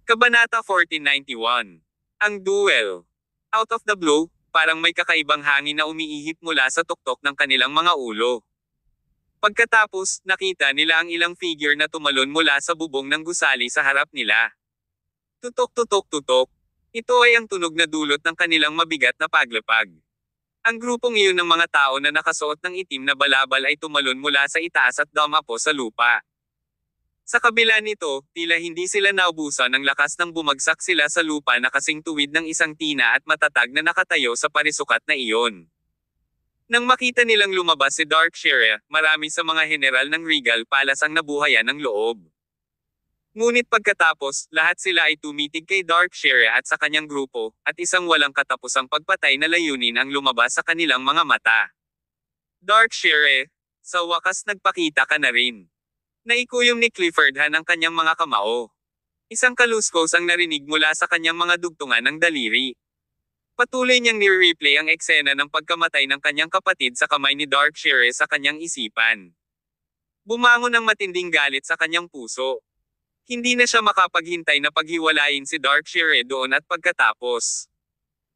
Kabanata 1491. Ang duel. Out of the blue, parang may kakaibang hangin na umiihip mula sa tuktok ng kanilang mga ulo. Pagkatapos, nakita nila ang ilang figure na tumalon mula sa bubong ng gusali sa harap nila. Tutok-tutok-tutok. Ito ay ang tunog na dulot ng kanilang mabigat na paglapag. Ang grupong iyon ng mga tao na nakasuot ng itim na balabal ay tumalon mula sa itaas at dumapo sa lupa. Sa kabila nito, tila hindi sila naubusan ng lakas nang bumagsak sila sa lupa na kasing tuwid ng isang tina at matatag na nakatayo sa parisukat na iyon. Nang makita nilang lumabas si Darkshire, marami sa mga general ng Regal Palace ang nabuhayan ng loob. Ngunit pagkatapos, lahat sila ay tumitig kay Darkshire at sa kanyang grupo, at isang walang katapusang pagpatay na layunin ang lumabas sa kanilang mga mata. Darkshire, sa wakas nagpakita ka na rin. Naikuyom ni Clifford Han ang kanyang mga kamao. Isang kaluskos ang narinig mula sa kanyang mga dugtungan ng daliri. Patuloy niyang ni-replay ang eksena ng pagkamatay ng kanyang kapatid sa kamay ni Darkshire sa kanyang isipan. Bumangon ang matinding galit sa kanyang puso. Hindi na siya makapaghintay na paghiwalayin si Darkshire doon at pagkatapos.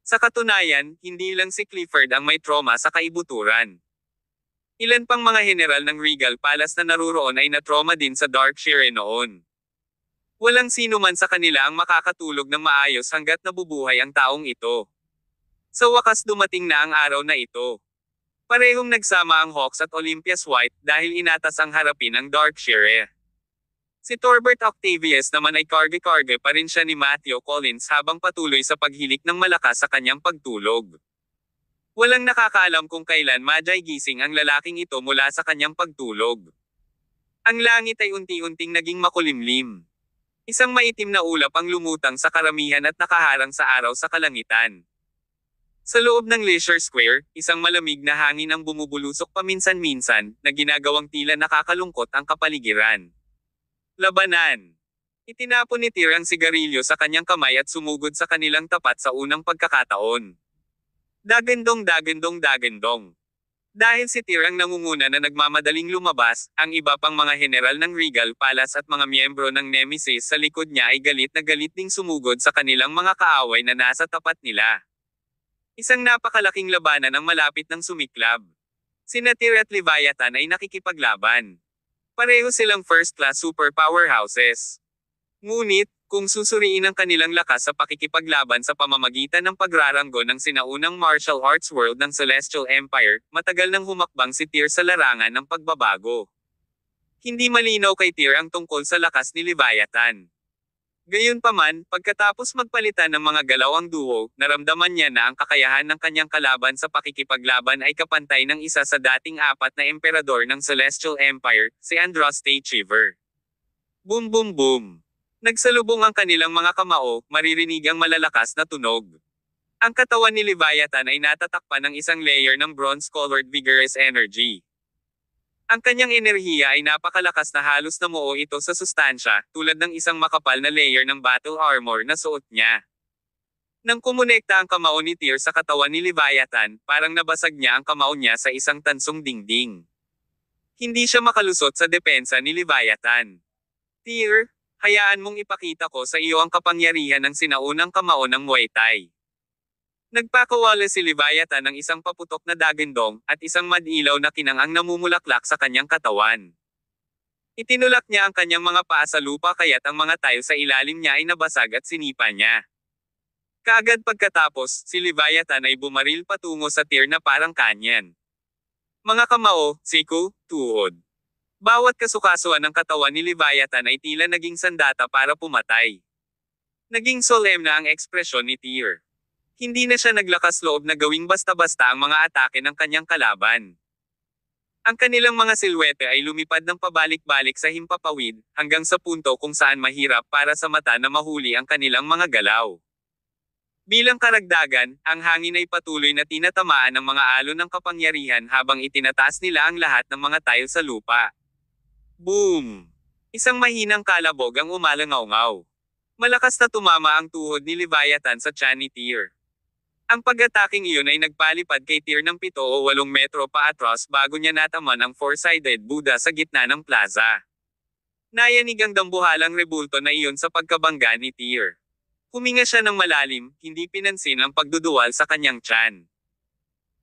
Sa katunayan, hindi lang si Clifford ang may trauma sa kaibuturan. Ilan pang mga general ng Regal Palace na naruroon ay na-trauma din sa Darkshire noon. Walang sino man sa kanila ang makakatulog ng maayos hanggat nabubuhay ang taong ito. Sa wakas dumating na ang araw na ito. Parehong nagsama ang Hawks at Olympias White dahil inatas ang harapin ang Darkshire. Si Torbert Octavius naman ay karge-karge pa rin siya ni Matthew Collins habang patuloy sa paghilik ng malakas sa kanyang pagtulog. Walang nakakaalam kung kailan gising ang lalaking ito mula sa kanyang pagtulog. Ang langit ay unti-unting naging makulimlim. Isang maitim na ulap ang lumutang sa karamihan at nakaharang sa araw sa kalangitan. Sa loob ng Leisure Square, isang malamig na hangin ang bumubulusok paminsan-minsan, na ginagawang tila nakakalungkot ang kapaligiran. Labanan. Itinapon ni Tyr ang sigarilyo sa kanyang kamay at sumugod sa kanilang tapat sa unang pagkakataon. Dagandong. Dahil si Tyr ang nangunguna na nagmamadaling lumabas, ang iba pang mga general ng Regal Palace at mga miyembro ng Nemesis sa likod niya ay galit na galit ding sumugod sa kanilang mga kaaway na nasa tapat nila. Isang napakalaking labanan ang malapit ng sumiklab. Sina Tyr at Leviathan ay nakikipaglaban. Pareho silang first-class super powerhouses. Ngunit, kung susuriin ang kanilang lakas sa pakikipaglaban sa pamamagitan ng pagraranggo ng sinaunang martial arts world ng Celestial Empire, matagal nang humakbang si Tyr sa larangan ng pagbabago. Hindi malinaw kay Tyr ang tungkol sa lakas ni Leviathan. Gayunpaman, pagkatapos magpalitan ng mga galaw ang duo, naramdaman niya na ang kakayahan ng kanyang kalaban sa pakikipaglaban ay kapantay ng isa sa dating apat na emperador ng Celestial Empire, si Andraste Chiver. Boom boom boom. Nagsalubong ang kanilang mga kamao, maririnig ang malalakas na tunog. Ang katawan ni Leviathan ay natatakpan ng isang layer ng bronze-colored vigorous energy. Ang kanyang enerhiya ay napakalakas na halos namuo ito sa sustansya, tulad ng isang makapal na layer ng battle armor na suot niya. Nang kumonekta ang kamao ni Tyr sa katawan ni Leviathan, parang nabasag niya ang kamao niya sa isang tansong dingding. Hindi siya makalusot sa depensa ni Leviathan. Tyr, hayaan mong ipakita ko sa iyo ang kapangyarihan ng sinaunang kamao ng Muay Thai. Nagpakawala si Leviathan ng isang paputok na dagandong, at isang madilaw na kinang ang namumulaklak sa kanyang katawan. Itinulak niya ang kanyang mga paa sa lupa kaya't ang mga tile sa ilalim niya ay nabasag at sinipa niya. Kaagad pagkatapos, si Leviathan ay bumaril patungo sa Tyr na parang kanyan. Mga kamao, siku, tuhod. Bawat kasukasuan ng katawan ni Leviathan ay tila naging sandata para pumatay. Naging solemn na ang ekspresyon ni Tyr. Hindi na siya naglakas loob na gawing basta-basta ang mga atake ng kanyang kalaban. Ang kanilang mga silwete ay lumipad ng pabalik-balik sa himpapawid, hanggang sa punto kung saan mahirap para sa mata na mahuli ang kanilang mga galaw. Bilang karagdagan, ang hangin ay patuloy na tinatamaan ng mga alon ng kapangyarihan habang itinataas nila ang lahat ng mga tile sa lupa. Boom! Isang mahinang kalabog ang umalangaw-ngaw. Malakas na tumama ang tuhod ni Leviathan sa tiyan ni Tyr. Ang pag-ataking iyon ay nagpalipad kay Tyr ng 7 o 8 metro pa atras bago niya nataman ang four-sided Buddha sa gitna ng plaza. Nayanig ang dambuhalang rebulto na iyon sa pagkabangga ni Tyr. Huminga siya ng malalim, hindi pinansin ang pagduduwal sa kanyang tiyan.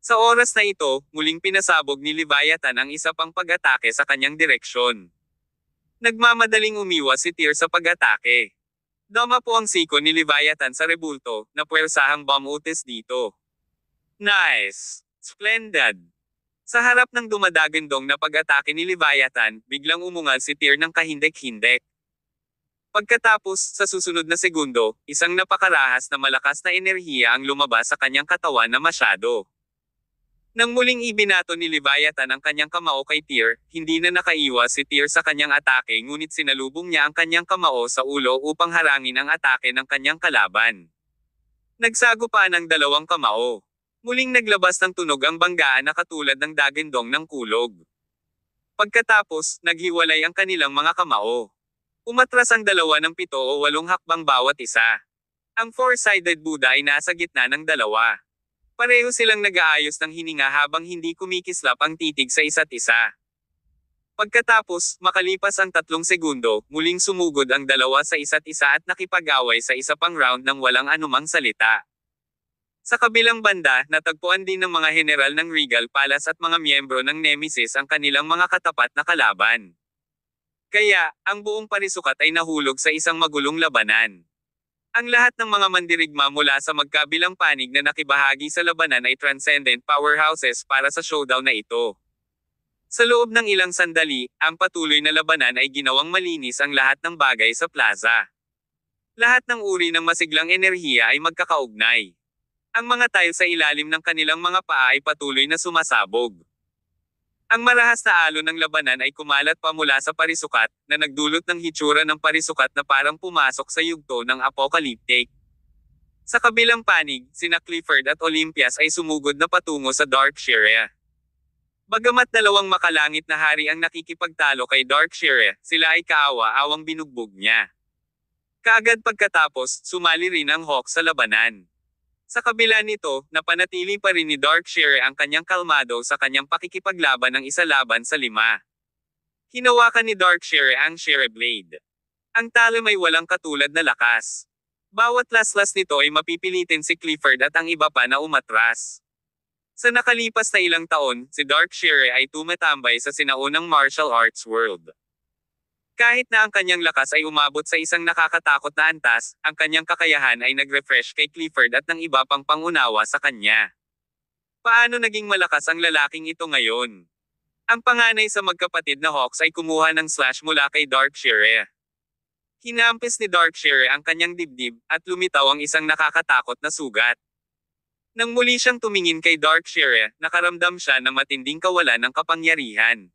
Sa oras na ito, muling pinasabog ni Leviathan ang isa pang pag-atake sa kanyang direksyon. Nagmamadaling umiwas si Tyr sa pag-atake. Dama po ang siko ni Leviathan sa rebulto, na puwersahang bomb-utes dito. Nice! Splendid! Sa harap ng dumadagandong na pag-atake ni Leviathan, biglang umungal si Tyr ng kahindek-hindek. Pagkatapos, sa susunod na segundo, isang napakarahas na malakas na enerhiya ang lumabas sa kanyang katawan na masyado. Nang muling ibinato ni Leviathan ang kanyang kamao kay Tyr, hindi na nakaiwas si Tyr sa kanyang atake ngunit sinalubong niya ang kanyang kamao sa ulo upang harangin ang atake ng kanyang kalaban. Nagsagupa ng dalawang kamao. Muling naglabas ng tunog ang banggaan na katulad ng dagandong ng kulog. Pagkatapos, naghiwalay ang kanilang mga kamao. Umatras ang dalawa ng 7 o 8 hakbang bawat isa. Ang four-sided Buddha ay nasa gitna ng dalawa. Pareho silang nag-aayos ng hininga habang hindi kumikislap ang titig sa isa't isa. Pagkatapos, makalipas ang 3 segundo, muling sumugod ang dalawa sa isa't isa at nakipag-away sa isa pang round ng walang anumang salita. Sa kabilang banda, natagpuan din ng mga general ng Regal Palace at mga miyembro ng Nemesis ang kanilang mga katapat na kalaban. Kaya, ang buong parisukat ay nahulog sa isang magulong labanan. Ang lahat ng mga mandirigma mula sa magkabilang panig na nakibahagi sa labanan ay transcendent powerhouses para sa showdown na ito. Sa loob ng ilang sandali, ang patuloy na labanan ay ginawang malinis ang lahat ng bagay sa plaza. Lahat ng uri ng masiglang enerhiya ay magkakaugnay. Ang mga tile sa ilalim ng kanilang mga paa ay patuloy na sumasabog. Ang marahas na alon ng labanan ay kumalat pa mula sa parisukat, na nagdulot ng hitsura ng parisukat na parang pumasok sa yugto ng apocalyptic. Sa kabilang panig, sina Clifford at Olympias ay sumugod na patungo sa Darkshire. Bagamat dalawang makalangit na hari ang nakikipagtalo kay Darkshire, sila ay kaawa-awang binugbog niya. Kaagad pagkatapos, sumali rin ang Hawk sa labanan. Sa kabila nito, napanatili pa rin ni Darkshire ang kanyang kalmado sa kanyang pakikipaglaban ng 1 laban sa 5. Hinawakan ni Darkshire ang Shire Blade. Ang talo may walang katulad na lakas. Bawat laslas nito ay mapipilitin si Clifford at ang iba pa na umatras. Sa nakalipas na ilang taon, si Darkshire ay tumatambay sa sinaunang martial arts world. Kahit na ang kanyang lakas ay umabot sa isang nakakatakot na antas, ang kanyang kakayahan ay nag-refresh kay Clifford at ng iba pang pangunawa sa kanya. Paano naging malakas ang lalaking ito ngayon? Ang panganay sa magkapatid na Hawks ay kumuha ng slash mula kay Darkshire. Hinampis ni Darkshire ang kanyang dibdib, at lumitaw ang isang nakakatakot na sugat. Nang muli siyang tumingin kay Darkshire, nakaramdam siya ng matinding kawalan ng kapangyarihan.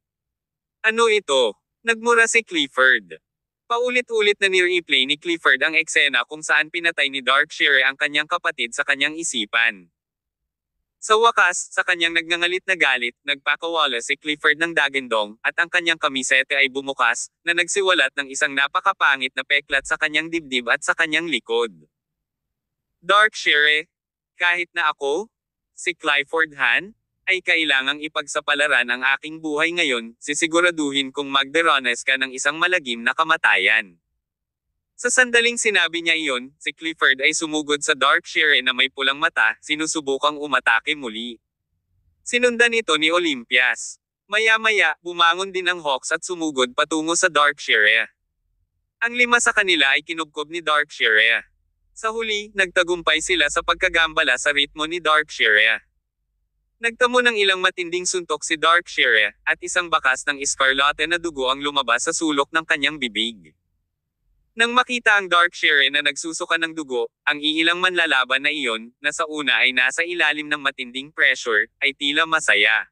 Ano ito? Nagmura si Clifford. Paulit-ulit na ni-replay ni Clifford ang eksena kung saan pinatay ni Darkshire ang kanyang kapatid sa kanyang isipan. Sa wakas, sa kanyang nagngangalit na galit, nagpakawala si Clifford ng dagandong, at ang kanyang kamisete ay bumukas, na nagsiwalat ng isang napakapangit na peklat sa kanyang dibdib at sa kanyang likod. Darkshire, kahit na ako, si Clifford Han, ay kailangang ipagsapalaran ang aking buhay ngayon, sisiguraduhin kong magderones ka ng isang malagim na kamatayan. Sa sandaling sinabi niya iyon, si Clifford ay sumugod sa Darkshire na may pulang mata, sinusubukang umatake muli. Sinundan ito ni Olympias. Maya-maya, bumangon din ang Hawks at sumugod patungo sa Darkshire. Ang 5 sa kanila ay kinubkob ni Darkshire. Sa huli, nagtagumpay sila sa pagkagambala sa ritmo ni Darkshire. Nagtamo ng ilang matinding suntok si Darkshire, at isang bakas ng escarlate na dugo ang lumabas sa sulok ng kanyang bibig. Nang makita ang Darkshire na nagsusuka ng dugo, ang iilang manlalaban na iyon, na sa una ay nasa ilalim ng matinding pressure, ay tila masaya.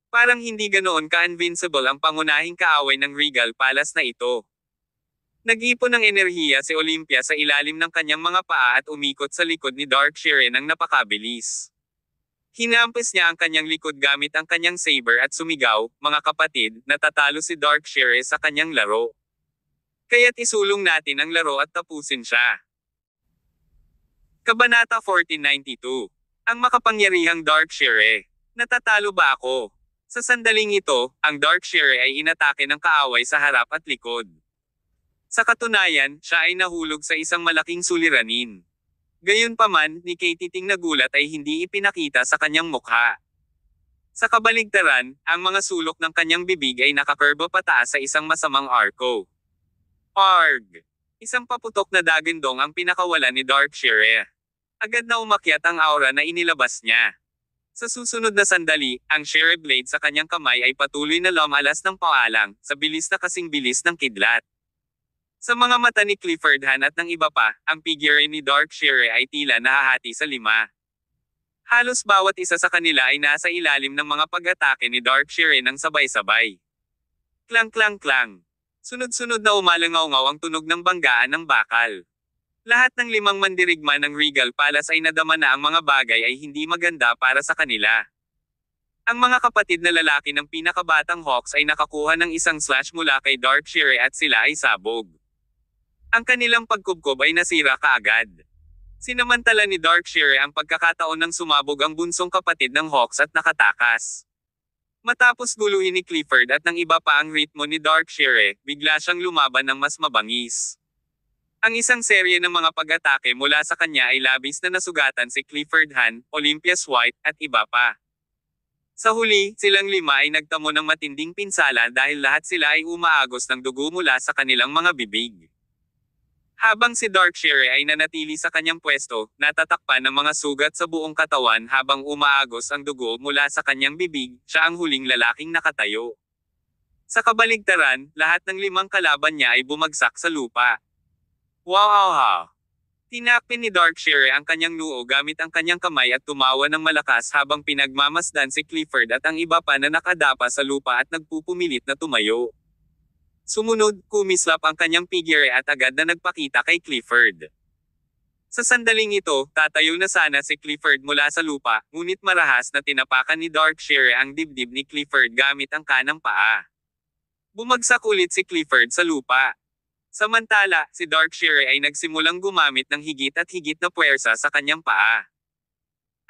Parang hindi ganoon ka-invincible ang pangunahing kaaway ng Regal Palace na ito. Nag-ipon ng enerhiya si Olympia sa ilalim ng kanyang mga paa at umikot sa likod ni Darkshire ng napakabilis. Hinampis niya ang kanyang likod gamit ang kanyang saber at sumigaw, "Mga kapatid, natatalo si Darkshire sa kanyang laro. Kaya't isulong natin ang laro at tapusin siya." Kabanata 1492. Ang makapangyarihang Darkshire. Natatalo ba ako? Sa sandaling ito, ang Darkshire ay inatake ng kaaway sa harap at likod. Sa katunayan, siya ay nahulog sa isang malaking suliranin. Gayunpaman, ni Katie nagulat ay hindi ipinakita sa kanyang mukha. Sa kabaligtaran, ang mga sulok ng kanyang bibig ay nakakurbo pataas sa isang masamang arko. Arg! Isang paputok na dagandong ang pinakawalan ni Darkshire. Agad na umakyat ang aura na inilabas niya. Sa susunod na sandali, ang Shire Blade sa kanyang kamay ay patuloy na lumalas ng paalang, sa bilis na kasing bilis ng kidlat. Sa mga mata ni Clifford Han at ng iba pa, ang figure ni Darkshire ay tila nahahati sa 5. Halos bawat isa sa kanila ay nasa ilalim ng mga pag-atake ni Darkshire ng sabay-sabay. Klang klang klang. Sunod-sunod na umalangaw-ngaw ang tunog ng banggaan ng bakal. Lahat ng 5 mandirigma ng Regal Palace ay nadama na ang mga bagay ay hindi maganda para sa kanila. Ang mga kapatid na lalaki ng pinakabatang Hawks ay nakakuha ng isang slash mula kay Darkshire at sila ay sabog. Ang kanilang pagkubkob ay nasira kaagad. Sinamantala ni Darkshire ang pagkakataon ng sumabog ang bunsong kapatid ng Hawks at nakatakas. Matapos guluhin ni Clifford at ng iba pa ang ritmo ni Darkshire, bigla siyang lumaban ng mas mabangis. Ang isang serye ng mga pag-atake mula sa kanya ay labis na nasugatan si Clifford Han, Olympias White, at iba pa. Sa huli, silang 5 ay nagtamo ng matinding pinsala dahil lahat sila ay umaagos ng dugo mula sa kanilang mga bibig. Habang si Darkshire ay nanatili sa kanyang pwesto, natatakpan ng mga sugat sa buong katawan habang umaagos ang dugo mula sa kanyang bibig, siya ang huling lalaking nakatayo. Sa kabaligtaran, lahat ng 5 kalaban niya ay bumagsak sa lupa. Wow! Tinakpin ni Darkshire ang kanyang noo gamit ang kanyang kamay at tumawa ng malakas habang pinagmamasdan si Clifford at ang iba pa na nakadapa sa lupa at nagpupumilit na tumayo. Sumunod, kumislap ang kanyang figure at agad na nagpakita kay Clifford. Sa sandaling ito, tatayo na sana si Clifford mula sa lupa, ngunit marahas na tinapakan ni Darkshire ang dibdib ni Clifford gamit ang kanang paa. Bumagsak ulit si Clifford sa lupa. Samantala, si Darkshire ay nagsimulang gumamit ng higit at higit na puwersa sa kanyang paa.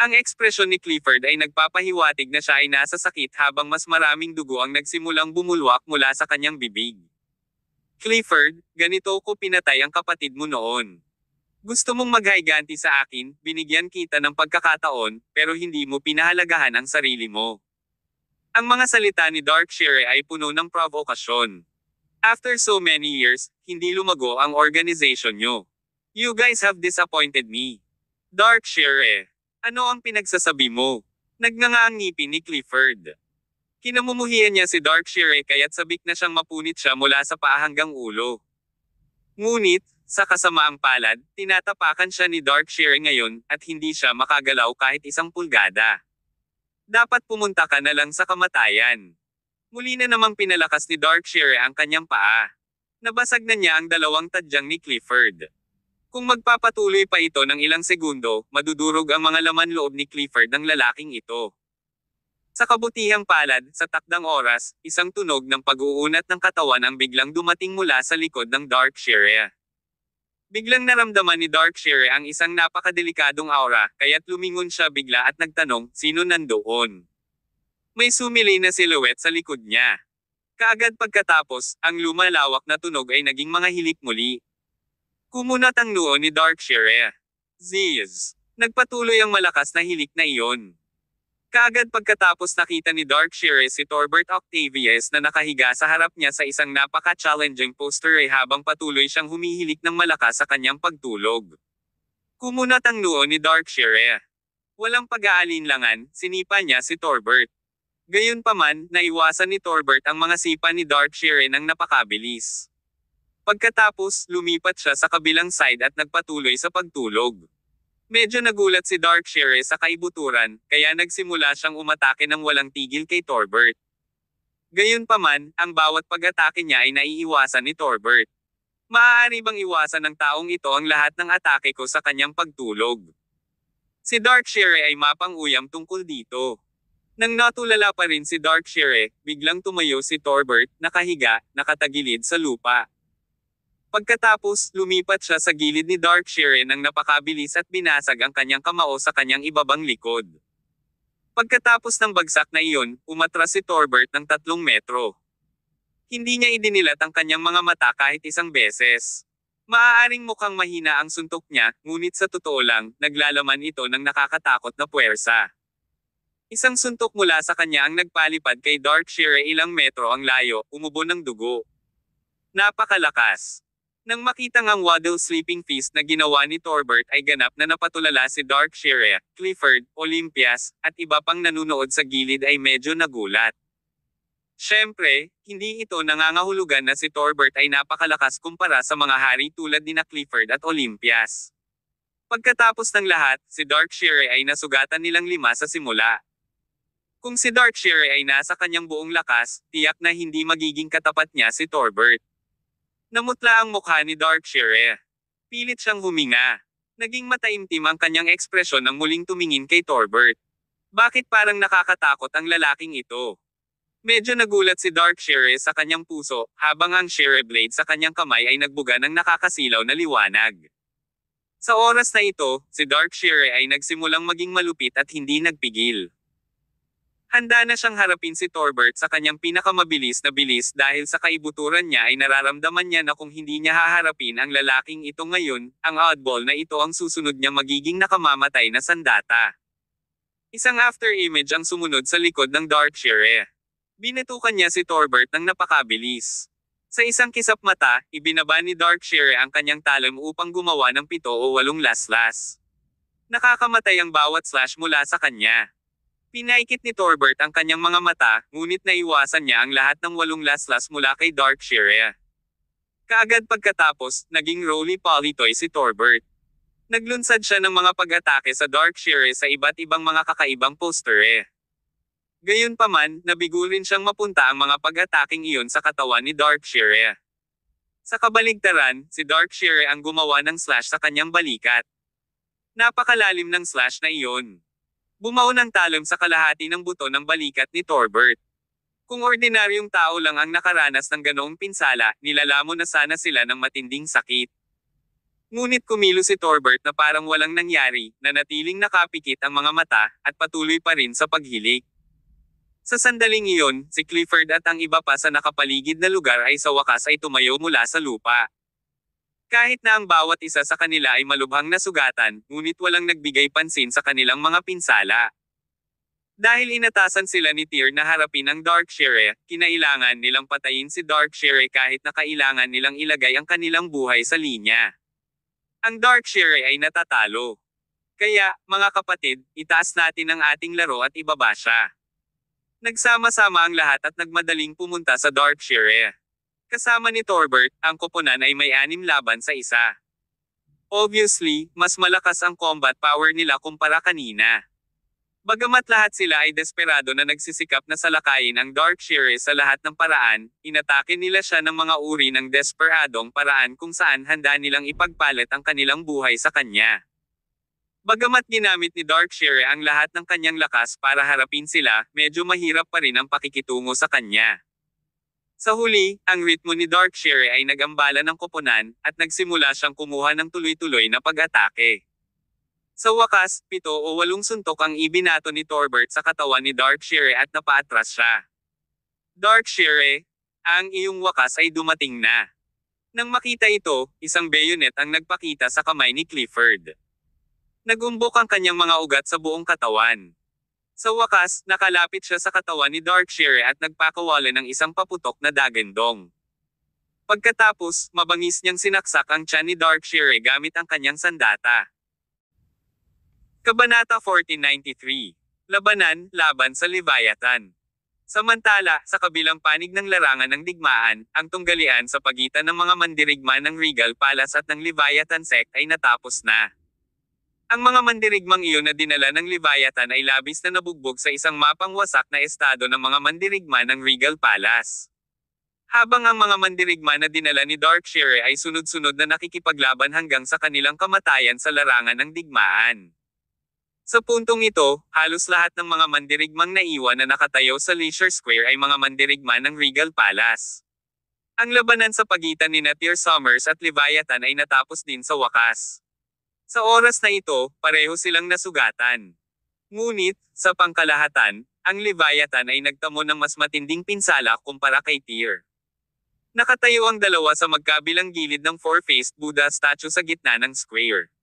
Ang ekspresyon ni Clifford ay nagpapahiwatig na siya ay nasa sakit habang mas maraming dugo ang nagsimulang bumulwak mula sa kanyang bibig. Clifford, ganito ko pinatay ang kapatid mo noon. Gusto mong maghayganti sa akin, binigyan kita ng pagkakataon, pero hindi mo pinahalagahan ang sarili mo. Ang mga salita ni Darkshire ay puno ng provokasyon. After so many years, hindi lumago ang organization nyo. You guys have disappointed me. Darkshire, ano ang pinagsasabi mo? Nagnganga ang ngipin ni Clifford. Kinamumuhian niya si Darkshire kaya't sabik na siyang mapunit siya mula sa paa hanggang ulo. Ngunit, sa kasamaang palad, tinatapakan siya ni Darkshire ngayon, at hindi siya makagalaw kahit 1 pulgada. Dapat pumunta ka na lang sa kamatayan. Muli na namang pinalakas ni Darkshire ang kanyang paa. Nabasag na niya ang 2 tadyang ni Clifford. Kung magpapatuloy pa ito ng ilang segundo, madudurog ang mga laman loob ni Clifford ng lalaking ito. Sa kabutihang palad, sa takdang oras, isang tunog ng pag-uunat ng katawan ang biglang dumating mula sa likod ng Darkshire. Biglang naramdaman ni Darkshire ang isang napakadelikadong aura, kaya't lumingon siya bigla at nagtanong, sino nandoon? May sumilay na silhouette sa likod niya. Kaagad pagkatapos, ang lumalawak na tunog ay naging mga hilik muli. Kumunat ang noo ni Darkshire. Ziz! Nagpatuloy ang malakas na hilik na iyon. Kaagad pagkatapos nakita ni Darkshire si Torbert Octavius na nakahiga sa harap niya sa isang napaka-challenging poster habang patuloy siyang humihilik ng malakas sa kanyang pagtulog. Kumunat ang noo ni Darkshire. Walang pag-aalinlangan, sinipa niya si Torbert. Gayunpaman, naiwasan ni Torbert ang mga sipa ni Darkshire ng napakabilis. Pagkatapos, lumipat siya sa kabilang side at nagpatuloy sa pagtulog. Medyo nagulat si Darkshire sa kaibuturan, kaya nagsimula siyang umatake ng walang tigil kay Torbert. Gayunpaman, ang bawat pag-atake niya ay naiiwasan ni Torbert. Maaari bang iwasan ng taong ito ang lahat ng atake ko sa kanyang pagtulog? Si Darkshire ay mapang-uyam tungkol dito. Nang natulala pa rin si Darkshire, biglang tumayo si Torbert, nakahiga, nakatagilid sa lupa. Pagkatapos, lumipat siya sa gilid ni Darkshire nang napakabilis at binasag ang kanyang kamao sa kanyang ibabang likod. Pagkatapos ng bagsak na iyon, umatras si Torbert ng 3 metro. Hindi niya idinilat ang kanyang mga mata kahit isang beses. Maaaring mukhang mahina ang suntok niya, ngunit sa totoo lang, naglalaman ito ng nakakatakot na puwersa. Isang suntok mula sa kanya ang nagpalipad kay Darkshire ilang metro ang layo, umubo ng dugo. Napakalakas. Nang makitang ang Waddle Sleeping Feast na ginawa ni Torbert ay ganap na napatulala si Darkshire, Clifford, Olympias, at iba pang nanunood sa gilid ay medyo nagulat. Siyempre, hindi ito nangangahulugan na si Torbert ay napakalakas kumpara sa mga hari tulad ni Clifford at Olympias. Pagkatapos ng lahat, si Darkshire ay nasugatan nilang 5 sa simula. Kung si Darkshire ay nasa kanyang buong lakas, tiyak na hindi magiging katapat niya si Torbert. Namutla ang mukha ni Darkshire. Pilit siyang huminga. Naging mataimtim ang kanyang ekspresyon nang muling tumingin kay Torbert. Bakit parang nakakatakot ang lalaking ito? Medyo nagulat si Darkshire sa kanyang puso, habang ang Shire Blade sa kanyang kamay ay nagbuga ng nakakasilaw na liwanag. Sa oras na ito, si Darkshire ay nagsimulang maging malupit at hindi nagpigil. Handa na siyang harapin si Torbert sa kanyang pinakamabilis na bilis dahil sa kaibuturan niya ay nararamdaman niya na kung hindi niya haharapin ang lalaking ito ngayon, ang oddball na ito ang susunod niya magiging nakamamatay na sandata. Isang after image ang sumunod sa likod ng Darkshire. Binatukan niya si Torbert ng napakabilis. Sa isang kisap mata, ibinaba ni Darkshire ang kanyang talon upang gumawa ng 7 o 8 laslas. Nakakamatay ang bawat slash mula sa kanya. Pinaikit ni Torbert ang kanyang mga mata, ngunit naiwasan niya ang lahat ng 8 laslas mula kay Darkshire. Kaagad pagkatapos, naging roly-poly toy si Torbert. Naglunsad siya ng mga pag-atake sa Darkshire sa iba't ibang mga kakaibang posture. Gayunpaman, nabigo rin siyang mapunta ang mga pag-ataking iyon sa katawan ni Darkshire. Sa kabaligtaran, si Darkshire ang gumawa ng slash sa kanyang balikat. Napakalalim ng slash na iyon. Bumaon ang talon sa kalahati ng buto ng balikat ni Torbert. Kung ordinaryong tao lang ang nakaranas ng ganoong pinsala, nilalamon na sana sila ng matinding sakit. Ngunit kumilo si Torbert na parang walang nangyari, nanatiling nakapikit ang mga mata, at patuloy pa rin sa paghilik. Sa sandaling iyon, si Clifford at ang iba pa sa nakapaligid na lugar ay sa wakas ay tumayo mula sa lupa. Kahit na ang bawat isa sa kanila ay malubhang nasugatan, ngunit walang nagbigay pansin sa kanilang mga pinsala. Dahil inatasan sila ni Tyr na harapin ang Darkshire, kinailangan nilang patayin si Darkshire kahit na kailangan nilang ilagay ang kanilang buhay sa linya. Ang Darkshire ay natatalo. Kaya, mga kapatid, itaas natin ang ating laro at ibaba siya. Nagsama-sama ang lahat at nagmadaling pumunta sa Darkshire. Kasama ni Torbert, ang koponan ay may 6 laban sa isa. Obviously, mas malakas ang combat power nila kumpara kanina. Bagamat lahat sila ay desperado na nagsisikap na salakayin ang Darkshire sa lahat ng paraan, inatake nila siya ng mga uri ng desperadong paraan kung saan handa nilang ipagpalit ang kanilang buhay sa kanya. Bagamat ginamit ni Darkshire ang lahat ng kanyang lakas para harapin sila, medyo mahirap pa rin ang pakikitungo sa kanya. Sa huli, ang ritmo ni Darkshire ay nagambala ng koponan, at nagsimula siyang kumuha ng tuloy-tuloy na pag-atake. Sa wakas, 7 o 8 suntok ang ibinato ni Torbert sa katawan ni Darkshire at napaatras siya. Darkshire, ang iyong wakas ay dumating na. Nang makita ito, isang bayonet ang nagpakita sa kamay ni Clifford. Nagumbok ang kanyang mga ugat sa buong katawan. Sa wakas, nakalapit siya sa katawan ni Darkshire at nagpakawalan ng isang paputok na dagandong. Pagkatapos, mabangis niyang sinaksak ang tiyan ni Darkshire gamit ang kanyang sandata. Kabanata 1493. Labanan, laban sa Leviathan. Samantala, sa kabilang panig ng larangan ng digmaan, ang tunggalian sa pagitan ng mga mandirigma ng Regal Palace at ng Leviathan sect ay natapos na. Ang mga mandirigmang iyon na dinala ng Leviathan ay labis na nabugbog sa isang mapang wasak na estado ng mga mandirigma ng Regal Palace. Habang ang mga mandirigma na dinala ni Darkshire ay sunod-sunod na nakikipaglaban hanggang sa kanilang kamatayan sa larangan ng digmaan. Sa puntong ito, halos lahat ng mga mandirigmang naiwan na nakatayo sa Leisure Square ay mga mandirigma ng Regal Palace. Ang labanan sa pagitan ni Tyr Summers at Leviathan ay natapos din sa wakas. Sa oras na ito, pareho silang nasugatan. Ngunit, sa pangkalahatan, ang Leviathan ay nagtamo ng mas matinding pinsala kumpara kay Tyr. Nakatayo ang dalawa sa magkabilang gilid ng four-faced Buddha statue sa gitna ng square.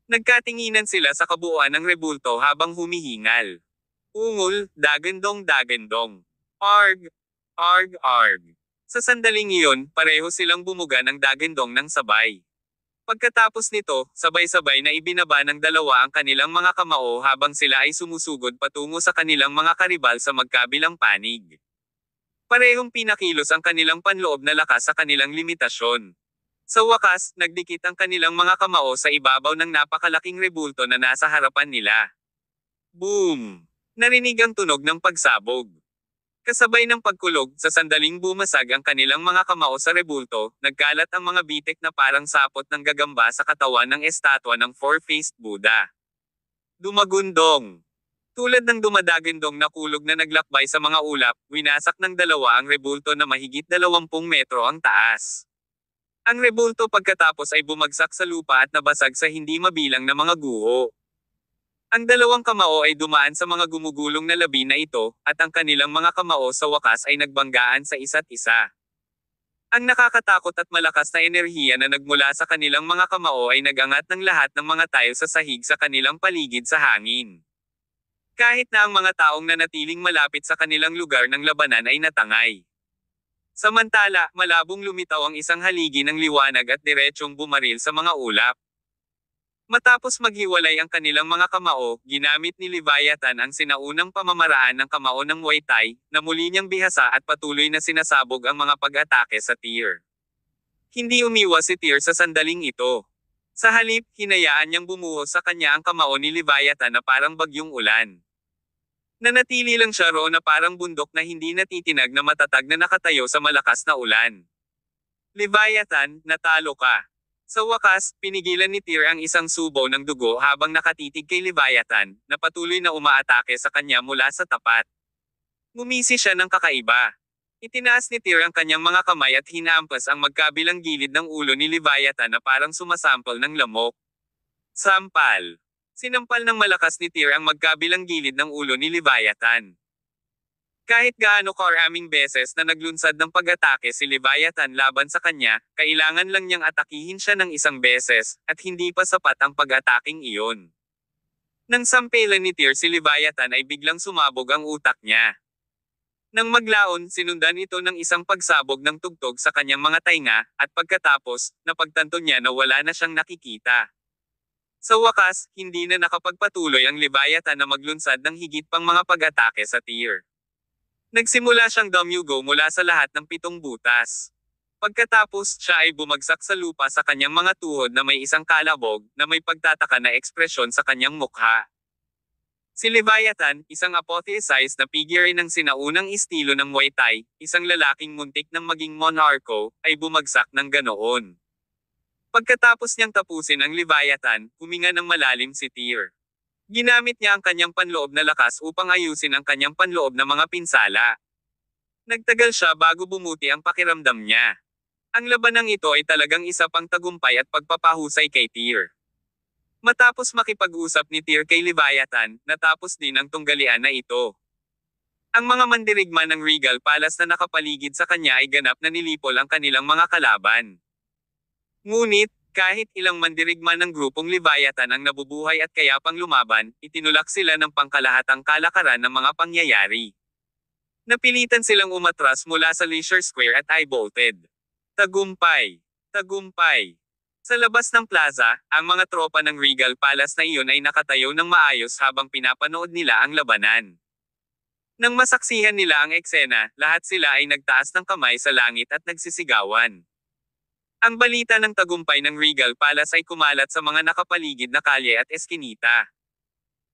Nagkatinginan sila sa kabuuan ng rebulto habang humihingal. Ungol, dagandong. Arg! Arg! Arg! Sa sandaling iyon, pareho silang bumuga ng dagandong ng sabay. Pagkatapos nito, sabay-sabay na ibinaba ng dalawa ang kanilang mga kamao habang sila ay sumusugod patungo sa kanilang mga karibal sa magkabilang panig. Parehong pinakilos ang kanilang panloob na lakas sa kanilang limitasyon. Sa wakas, nagdikit ang kanilang mga kamao sa ibabaw ng napakalaking rebulto na nasa harapan nila. Boom! Narinig ang tunog ng pagsabog. Kasabay ng pagkulog, sa sandaling bumasag ang kanilang mga kamao sa rebulto, nagkalat ang mga bitek na parang sapot ng gagamba sa katawan ng estatwa ng four-faced Buddha. Dumagundong! Tulad ng dumadagandong na kulog na naglakbay sa mga ulap, winasak ng dalawa ang rebulto na mahigit 20 metro ang taas. Ang rebulto pagkatapos ay bumagsak sa lupa at nabasag sa hindi mabilang na mga guho. Ang dalawang kamao ay dumaan sa mga gumugulong na labi na ito, at ang kanilang mga kamao sa wakas ay nagbanggaan sa isa't isa. Ang nakakatakot at malakas na enerhiya na nagmula sa kanilang mga kamao ay nagangat ng lahat ng mga tayo sa sahig sa kanilang paligid sa hangin. Kahit na ang mga taong nanatiling malapit sa kanilang lugar ng labanan ay natangay. Samantala, malabong lumitaw ang isang haligi ng liwanag at diretsyong bumaril sa mga ulap. Matapos maghiwalay ang kanilang mga kamao, ginamit ni Leviathan ang sinaunang pamamaraan ng kamao ng Muay Thai, na muli niyang bihasa at patuloy na sinasabog ang mga pag-atake sa Tyr. Hindi umiwas si Tyr sa sandaling ito. Sa halip, hinayaan niyang bumuhos sa kanya ang kamao ni Leviathan na parang bagyong ulan. Nanatili lang siya roon na parang bundok na hindi natitinag na matatag na nakatayo sa malakas na ulan. Leviathan, natalo ka. Sa wakas, pinigilan ni Tyr ang isang subo ng dugo habang nakatitig kay Leviathan, na patuloy na umaatake sa kanya mula sa tapat. Ngumisi siya ng kakaiba. Itinaas ni Tyr ang kanyang mga kamay at hinampas ang magkabilang gilid ng ulo ni Leviathan na parang sumasampal ng lamok. Sampal. Sinampal ng malakas ni Tyr ang magkabilang gilid ng ulo ni Leviathan. Kahit gaano karaming beses na naglunsad ng pag-atake si Leviathan laban sa kanya, kailangan lang niyang atakihin siya ng isang beses, at hindi pa sapat ang pag-ataking iyon. Nang sampelan ni Tyr si Leviathan ay biglang sumabog ang utak niya. Nang maglaon, sinundan ito ng isang pagsabog ng tugtog sa kanyang mga tainga, at pagkatapos, napagtanto niya na wala na siyang nakikita. Sa wakas, hindi na nakapagpatuloy ang Leviathan na maglunsad ng higit pang mga pag-atake sa Tyr. Nagsimula siyang dumyugo mula sa lahat ng 7 butas. Pagkatapos, siya ay bumagsak sa lupa sa kanyang mga tuhod na may isang kalabog, na may pagtataka na ekspresyon sa kanyang mukha. Si Leviathan, isang apotheosized na figure ng sinaunang estilo ng Muay Thai, isang lalaking muntik ng maging monarko, ay bumagsak ng ganoon. Pagkatapos niyang tapusin ang Leviathan, huminga ng malalim si Tyr. Ginamit niya ang kanyang panloob na lakas upang ayusin ang kanyang panloob na mga pinsala. Nagtagal siya bago bumuti ang pakiramdam niya. Ang labanang ito ay talagang isa pang tagumpay at pagpapahusay kay Tyr. Matapos makipag-usap ni Tyr kay Leviathan, natapos din ang tunggalian na ito. Ang mga mandirigma ng Regal Palace na nakapaligid sa kanya ay ganap na nilipol ang kanilang mga kalaban. Ngunit, kahit ilang mandirigma ng grupong Leviathan ang nabubuhay at kaya pang lumaban, itinulak sila ng pangkalahatang kalakaran ng mga pangyayari. Napilitan silang umatras mula sa Leisure Square at ay bolted. Tagumpay! Tagumpay! Sa labas ng plaza, ang mga tropa ng Regal Palace na iyon ay nakatayo ng maayos habang pinapanood nila ang labanan. Nang masaksihan nila ang eksena, lahat sila ay nagtaas ng kamay sa langit at nagsisigawan. Ang balita ng tagumpay ng Regal Palace ay kumalat sa mga nakapaligid na kalye at eskinita.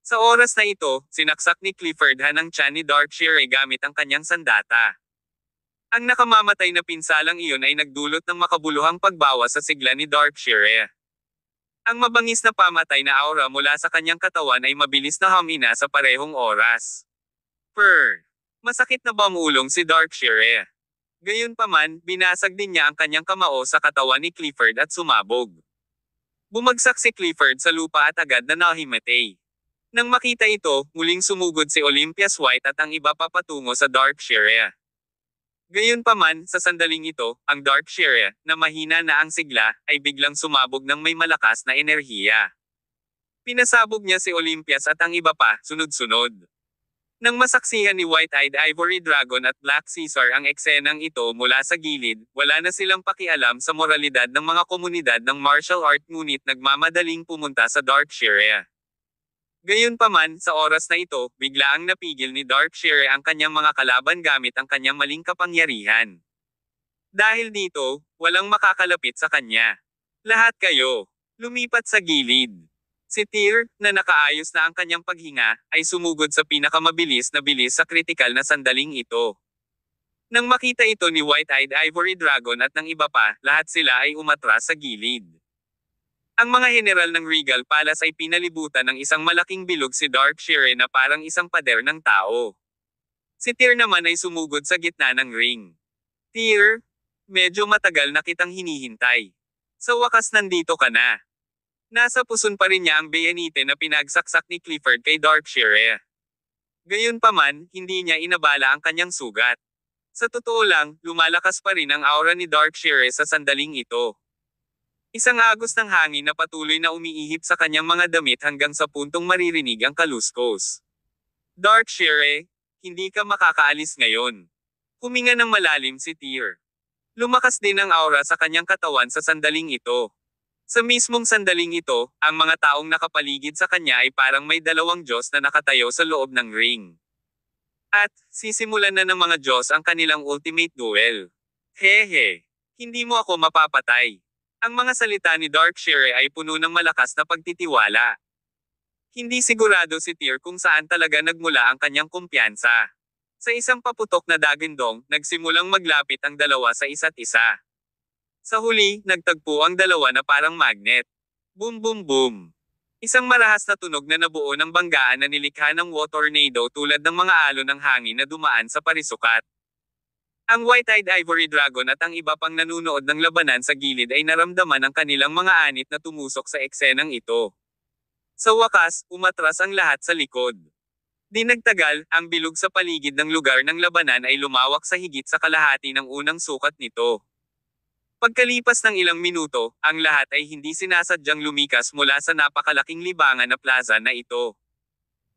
Sa oras na ito, sinaksak ni Clifford Han ang tiyan ni Darkshire gamit ang kanyang sandata. Ang nakamamatay na pinsalang iyon ay nagdulot ng makabuluhang pagbawas sa sigla ni Darkshire. Ang mabangis na pamatay na aura mula sa kanyang katawan ay mabilis na humina sa parehong oras. Masakit na bamulong si Darkshire. Gayunpaman, binasag din niya ang kanyang kamao sa katawan ni Clifford at sumabog. Bumagsak si Clifford sa lupa at agad na nahimatay. Nang makita ito, muling sumugod si Olympias White at ang iba pa patungo sa Darkshire. Gayunpaman, sa sandaling ito, ang Darkshire, na mahina na ang sigla, ay biglang sumabog ng may malakas na enerhiya. Pinasabog niya si Olympias at ang iba pa, sunod-sunod. Nang masaksihan ni White-Eyed Ivory Dragon at Black Caesar ang eksenang ito mula sa gilid, wala na silang pakialam sa moralidad ng mga komunidad ng martial art ngunit nagmamadaling pumunta sa Darkshire. Gayunpaman, sa oras na ito, biglaang napigil ni Darkshire ang kanyang mga kalaban gamit ang kanyang maling kapangyarihan. Dahil dito, walang makakalapit sa kanya. Lahat kayo, lumipat sa gilid. Si Tyr, na nakaayos na ang kanyang paghinga, ay sumugod sa pinakamabilis na bilis sa kritikal na sandaling ito. Nang makita ito ni White-Eyed Ivory Dragon at ng iba pa, lahat sila ay umatras sa gilid. Ang mga general ng Regal Palace ay pinalibutan ng isang malaking bilog si Darkshire na parang isang pader ng tao. Si Tyr naman ay sumugod sa gitna ng ring. Tyr, medyo matagal na kitang hinihintay. Sa wakas nandito ka na. Nasa puson pa rin niya ang bayanite na pinagsaksak ni Clifford kay Darkshire. Gayunpaman, hindi niya inabala ang kanyang sugat. Sa totoo lang, lumalakas pa rin ang aura ni Darkshire sa sandaling ito. Isang agos ng hangin na patuloy na umiihip sa kanyang mga damit hanggang sa puntong maririnig ang kaluskos. Darkshire, hindi ka makakaalis ngayon. Huminga ng malalim si Tyr. Lumakas din ang aura sa kanyang katawan sa sandaling ito. Sa mismong sandaling ito, ang mga taong nakapaligid sa kanya ay parang may dalawang Diyos na nakatayo sa loob ng ring. At, sisimulan na ng mga Diyos ang kanilang ultimate duel. Hehe, hindi mo ako mapapatay. Ang mga salita ni Darkshire ay puno ng malakas na pagtitiwala. Hindi sigurado si Tyr kung saan talaga nagmula ang kanyang kumpiyansa. Sa isang paputok na dagindong, nagsimulang maglapit ang dalawa sa isa't isa. Sa huli, nagtagpo ang dalawa na parang magnet. Boom boom boom. Isang marahas na tunog na nabuo ng banggaan na nilikha ng tornado tulad ng mga alon ng hangin na dumaan sa parisukat. Ang White-Eyed Ivory Dragon at ang iba pang nanunood ng labanan sa gilid ay naramdaman ang kanilang mga anit na tumusok sa eksenang ito. Sa wakas, umatras ang lahat sa likod. Di nagtagal, ang bilog sa paligid ng lugar ng labanan ay lumawak sa higit sa kalahati ng unang sukat nito. Pagkalipas ng ilang minuto, ang lahat ay hindi sinasadyang lumikas mula sa napakalaking libangan na plaza na ito.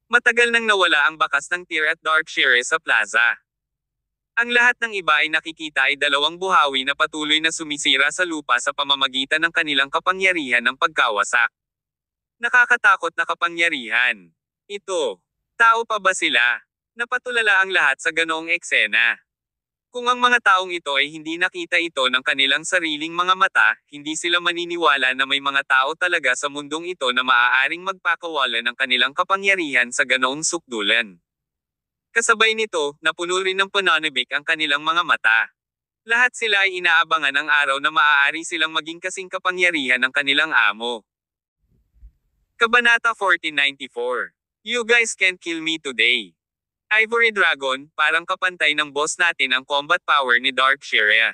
Matagal nang nawala ang bakas ng Tyr at Darkshire sa plaza. Ang lahat ng iba ay nakikita ay dalawang buhawi na patuloy na sumisira sa lupa sa pamamagitan ng kanilang kapangyarihan ng pagkawasak. Nakakatakot na kapangyarihan. Ito. Tao pa ba sila? Napatulala ang lahat sa ganoong eksena. Kung ang mga taong ito ay hindi nakita ito ng kanilang sariling mga mata, hindi sila maniniwala na may mga tao talaga sa mundong ito na maaaring magpakawala ng kanilang kapangyarihan sa ganoong sukdulan. Kasabay nito, napuno rin ng pananabik ang kanilang mga mata. Lahat sila ay inaabangan ang araw na maaari silang maging kasing kapangyarihan ng kanilang amo. Kabanata 1494. You guys can't kill me today. Ivory Dragon, parang kapantay ng boss natin ang combat power ni Darkshire.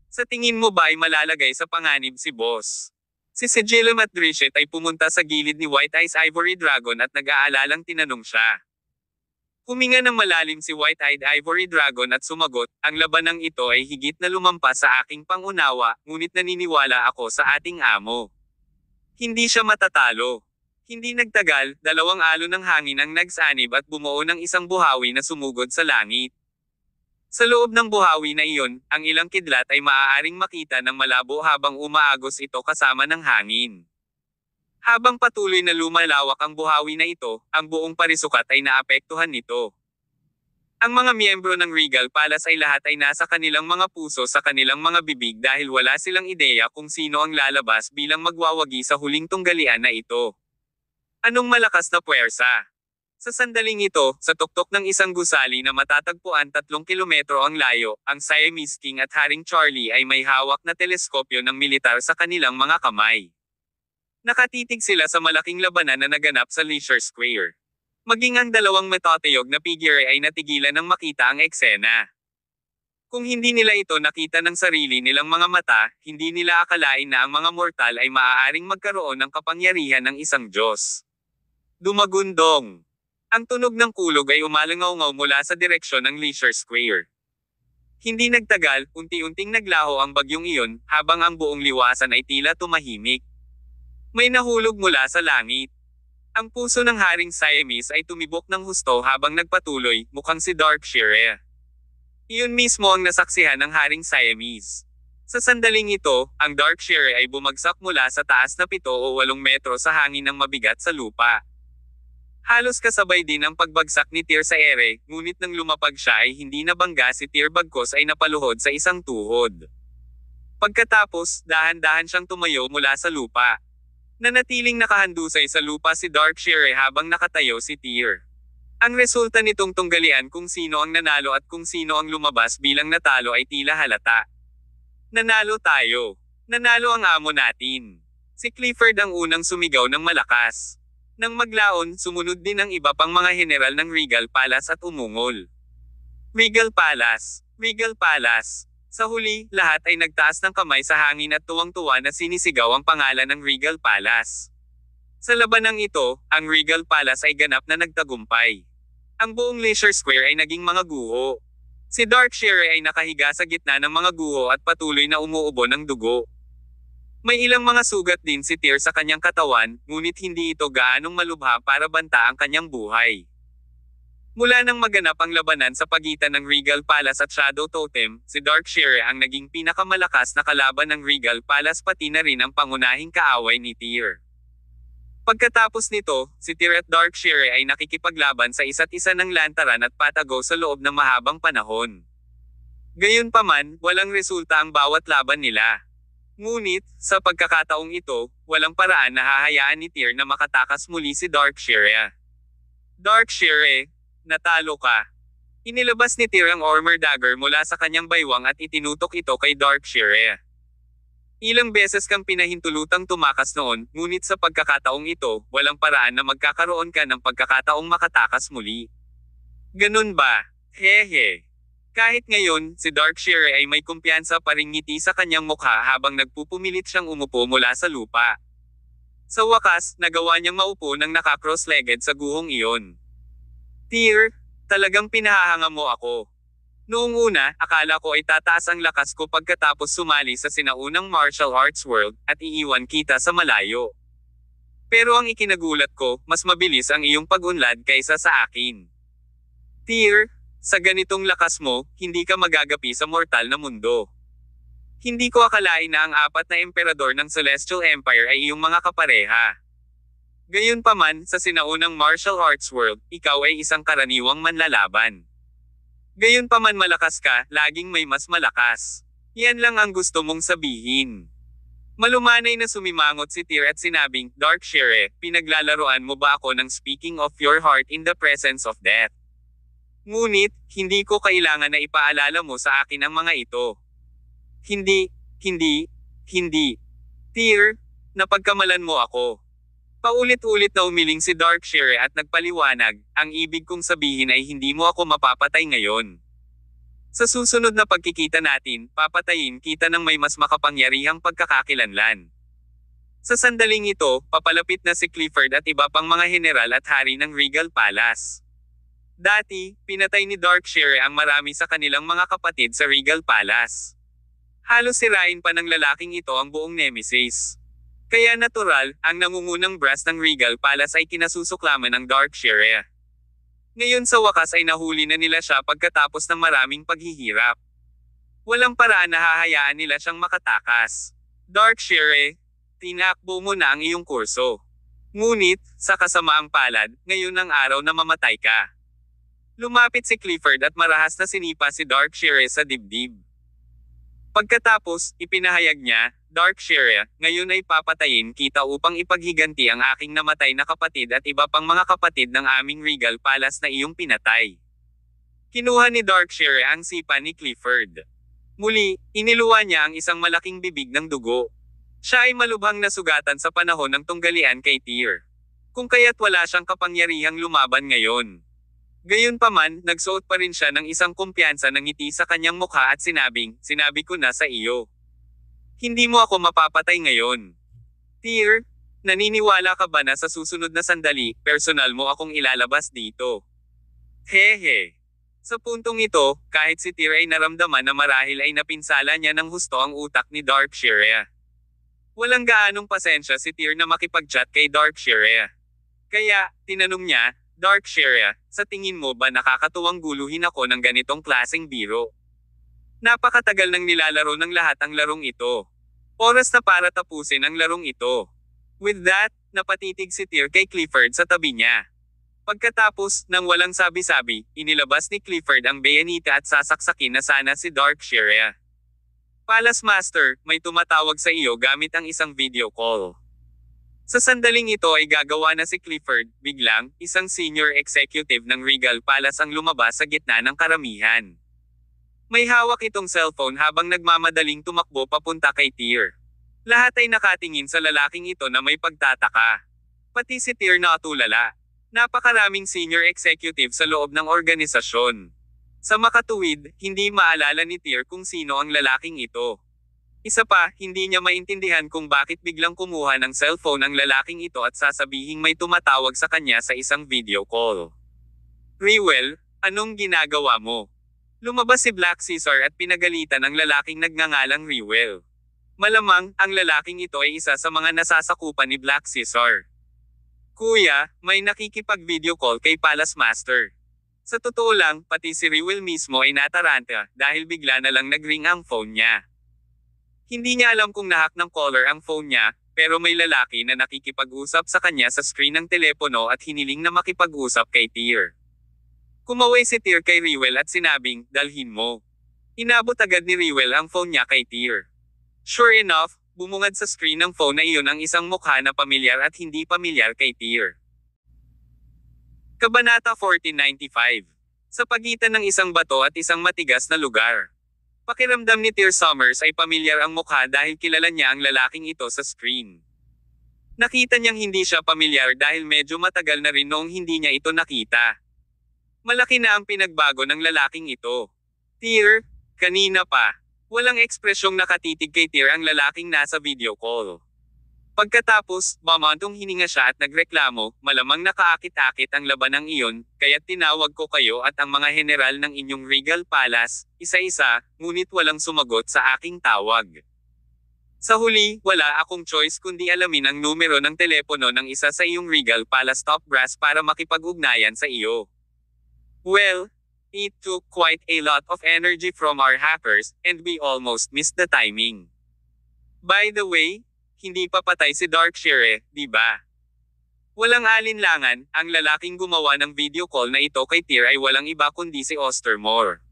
Sa tingin mo ba ay malalagay sa panganib si boss? Si Sigillum at Drishit ay pumunta sa gilid ni White-Eyed Ivory Dragon at nag-aalalang tinanong siya. Huminga ng malalim si White-Eyed Ivory Dragon at sumagot, ang labanang ito ay higit na lumampas sa aking pangunawa, ngunit naniniwala ako sa ating amo. Hindi siya matatalo. Hindi nagtagal, dalawang alon ng hangin ang nagsanib at bumuo ng isang buhawi na sumugod sa langit. Sa loob ng buhawi na iyon, ang ilang kidlat ay maaaring makita ng malabo habang umaagos ito kasama ng hangin. Habang patuloy na lumalawak ang buhawi na ito, ang buong parisukat ay naapektuhan nito. Ang mga miyembro ng Regal Palace ay lahat ay nasa kanilang mga puso sa kanilang mga bibig dahil wala silang ideya kung sino ang lalabas bilang magwawagi sa huling tunggalian na ito. Anong malakas na puwersa? Sa sandaling ito, sa tuktok ng isang gusali na matatagpuan 3 kilometro ang layo, ang Siamese King at Haring Charlie ay may hawak na teleskopyo ng militar sa kanilang mga kamay. Nakatitig sila sa malaking labanan na naganap sa Leisure Square. Maging ang dalawang matatayog na figure ay natigilan ng makita ang eksena. Kung hindi nila ito nakita ng sarili nilang mga mata, hindi nila akalain na ang mga mortal ay maaaring magkaroon ng kapangyarihan ng isang Diyos. Dumagundong. Ang tunog ng kulog ay umalangaw-ngaw mula sa direksyon ng Leisure Square. Hindi nagtagal, unti-unting naglaho ang bagyong iyon, habang ang buong liwasan ay tila tumahimik. May nahulog mula sa langit. Ang puso ng Haring Siamese ay tumibok ng husto habang nagpatuloy, mukhang si Darkshire. Iyon mismo ang nasaksihan ng Haring Siamese. Sa sandaling ito, ang Darkshire ay bumagsak mula sa taas na 7 o 8 metro sa hangin ng mabigat sa lupa. Halos kasabay din ang pagbagsak ni Tyr sa ere, ngunit nang lumapag siya ay hindi nabangga si Tyr bagkos ay napaluhod sa isang tuhod. Pagkatapos, dahan-dahan siyang tumayo mula sa lupa. Nanatiling nakahandusay sa lupa si Darkshire habang nakatayo si Tyr. Ang resulta nitong tunggalian kung sino ang nanalo at kung sino ang lumabas bilang natalo ay tila halata. Nanalo tayo. Nanalo ang amo natin. Si Clifford ang unang sumigaw ng malakas. Nang maglaon, sumunod din ang iba pang mga heneral ng Regal Palace at umungol. Regal Palace. Regal Palace. Sa huli, lahat ay nagtaas ng kamay sa hangin at tuwang-tuwa na sinisigaw ang pangalan ng Regal Palace. Sa labanang ito, ang Regal Palace ay ganap na nagtagumpay. Ang buong Leisure Square ay naging mga guho. Si Darkshire ay nakahiga sa gitna ng mga guho at patuloy na umuubo ng dugo. May ilang mga sugat din si Tyr sa kanyang katawan, ngunit hindi ito gaanong malubha para banta ang kanyang buhay. Mula nang maganap ang labanan sa pagitan ng Regal Palace at Shadow Totem, si Darkshire ang naging pinakamalakas na kalaban ng Regal Palace pati na rin ang pangunahing kaaway ni Tyr. Pagkatapos nito, si Tyr at Darkshire ay nakikipaglaban sa isa't isa ng lantaran at patago sa loob ng mahabang panahon. Gayunpaman, walang resulta ang bawat laban nila. Ngunit, sa pagkakataong ito, walang paraan na hahayaan ni Tyr na makatakas muli si Darkshire. Darkshire, natalo ka. Inilabas ni Tyr ang armor dagger mula sa kanyang baywang at itinutok ito kay Darkshire. Ilang beses kang pinahintulutang tumakas noon, ngunit sa pagkakataong ito, walang paraan na magkakaroon ka ng pagkakataong makatakas muli. Ganun ba? Hehe. Kahit ngayon, si Darkshire ay may kumpiyansa pa ring ngiti sa kanyang mukha habang nagpupumilit siyang umupo mula sa lupa. Sa wakas, nagawa niyang maupo ng naka-cross-legged sa guhong iyon. Tyr, talagang pinahahanga mo ako. Noong una, akala ko ay tataas ang lakas ko pagkatapos sumali sa sinaunang martial arts world, at iiwan kita sa malayo. Pero ang ikinagulat ko, mas mabilis ang iyong pag-unlad kaysa sa akin. Tyr, sa ganitong lakas mo, hindi ka magagapi sa mortal na mundo. Hindi ko akalain na ang 4 na emperador ng Celestial Empire ay iyong mga kapareha. Gayunpaman, sa sinaunang martial arts world, ikaw ay isang karaniwang manlalaban. Gayunpaman malakas ka, laging may mas malakas. Yan lang ang gusto mong sabihin. Malumanay na sumimangot si Tyr at sinabing, Darkshire, pinaglalaroan mo ba ako ng speaking of your heart in the presence of death? Ngunit, hindi ko kailangan na ipaalala mo sa akin ang mga ito. Hindi. Tyr, napagkamalan mo ako. Paulit-ulit na umiling si Darkshire at nagpaliwanag, ang ibig kong sabihin ay hindi mo ako mapapatay ngayon. Sa susunod na pagkikita natin, papatayin kita ng may mas makapangyarihang pagkakakilanlan. Sa sandaling ito, papalapit na si Clifford at iba pang mga heneral at hari ng Regal Palace. Dati, pinatay ni Darkshire ang marami sa kanilang mga kapatid sa Regal Palace. Halos sirain pa ng lalaking ito ang buong Nemesis. Kaya natural, ang nangungunang brass ng Regal Palace ay kinasusuklaman ng Darkshire. Ngayon sa wakas ay nahuli na nila siya pagkatapos ng maraming paghihirap. Walang paraan na hahayaan nila siyang makatakas. Darkshire, tinakbo mo na ang iyong kurso. Ngunit, sa kasamaang palad, ngayon ang araw na mamatay ka. Lumapit si Clifford at marahas na sinipa si Darkshire sa dibdib. Pagkatapos, ipinahayag niya, Darkshire, ngayon ay papatayin kita upang ipaghiganti ang aking namatay na kapatid at iba pang mga kapatid ng aming Regal Palace na iyong pinatay. Kinuha ni Darkshire ang sipa ni Clifford. Muli, iniluwa niya ang isang malaking bibig ng dugo. Siya ay malubhang nasugatan sa panahon ng tunggalian kay Tyr. Kung kaya't wala siyang kapangyarihang lumaban ngayon. Gayunpaman, nagsuot pa rin siya ng isang kumpiyansa ng ngiti sa kanyang mukha at sinabing, sinabi ko na sa iyo. Hindi mo ako mapapatay ngayon. Tyr, Naniniwala ka ba na sa susunod na sandali, personal mo akong ilalabas dito? Hehe. Sa puntong ito, kahit si Tyr ay naramdaman na marahil ay napinsala niya ng husto ang utak ni Darkshire. Walang gaanong pasensya si Tyr na makipag-chat kay Darkshire. Kaya, tinanong niya, Darkshire, sa tingin mo ba nakakatuwang guluhin ako ng ganitong klaseng biro? Napakatagal nang nilalaro ng lahat ang larong ito. Oras na para tapusin ang larong ito. With that, napatitig si Tyr kay Clifford sa tabi niya. Pagkatapos, nang walang sabi-sabi, inilabas ni Clifford ang bayoneta at sasaksakin na sana si Darkshire. Palace Master, may tumatawag sa iyo gamit ang isang video call. Sa sandaling ito ay gagawa na si Clifford, biglang, isang senior executive ng Regal Palace ang lumabas sa gitna ng karamihan. May hawak itong cellphone habang nagmamadaling tumakbo papunta kay Tyr. Lahat ay nakatingin sa lalaking ito na may pagtataka. Pati si Tyr na atulala. Napakaraming senior executive sa loob ng organisasyon. Sa makatuwid, hindi maalala ni Tyr kung sino ang lalaking ito. Isa pa, hindi niya maintindihan kung bakit biglang kumuha ng cellphone ang lalaking ito at sasabihing may tumatawag sa kanya sa isang video call. Rewell, anong ginagawa mo? Lumabas si Black Caesar at pinagalitan ang lalaking nagngangalang Rewell. Malamang, ang lalaking ito ay isa sa mga nasasakupan ni Black Caesar. Kuya, may nakikipag-video call kay Palace Master. Sa totoo lang, pati si Rewell mismo ay nataranta dahil bigla na lang nag-ring ang phone niya. Hindi niya alam kung nahack ng caller ang phone niya, pero may lalaki na nakikipag-usap sa kanya sa screen ng telepono at hiniling na makipag-usap kay Tyr. Kumaway si Tyr kay Rewell at sinabing, dalhin mo. Inabot agad ni Rewell ang phone niya kay Tyr. Sure enough, bumungad sa screen ng phone na iyon ang isang mukha na pamilyar at hindi pamilyar kay Tyr. Kabanata 1495. Sa pagitan ng isang bato at isang matigas na lugar. Pakiramdam ni Tyr Summers ay pamilyar ang mukha dahil kilala niya ang lalaking ito sa screen. Nakita niyang hindi siya pamilyar dahil medyo matagal na rin noong hindi niya ito nakita. Malaki na ang pinagbago ng lalaking ito. Tyr, kanina pa. Walang ekspresyong nakatitig kay Tyr ang lalaking nasa video call. Pagkatapos, mamantong hininga siya at nagreklamo, malamang nakaakit-akit ang labanang iyon, kaya't tinawag ko kayo at ang mga general ng inyong Regal Palace, isa-isa, ngunit walang sumagot sa aking tawag. Sa huli, wala akong choice kundi alamin ang numero ng telepono ng isa sa iyong Regal Palace top brass para makipag-ugnayan sa iyo. Well, it took quite a lot of energy from our hackers, and we almost missed the timing. By the way, hindi pa patay si Darkshire, di ba? Walang alinlangan, ang lalaking gumawa ng video call na ito kay Tyr ay walang iba kundi si Ostermore.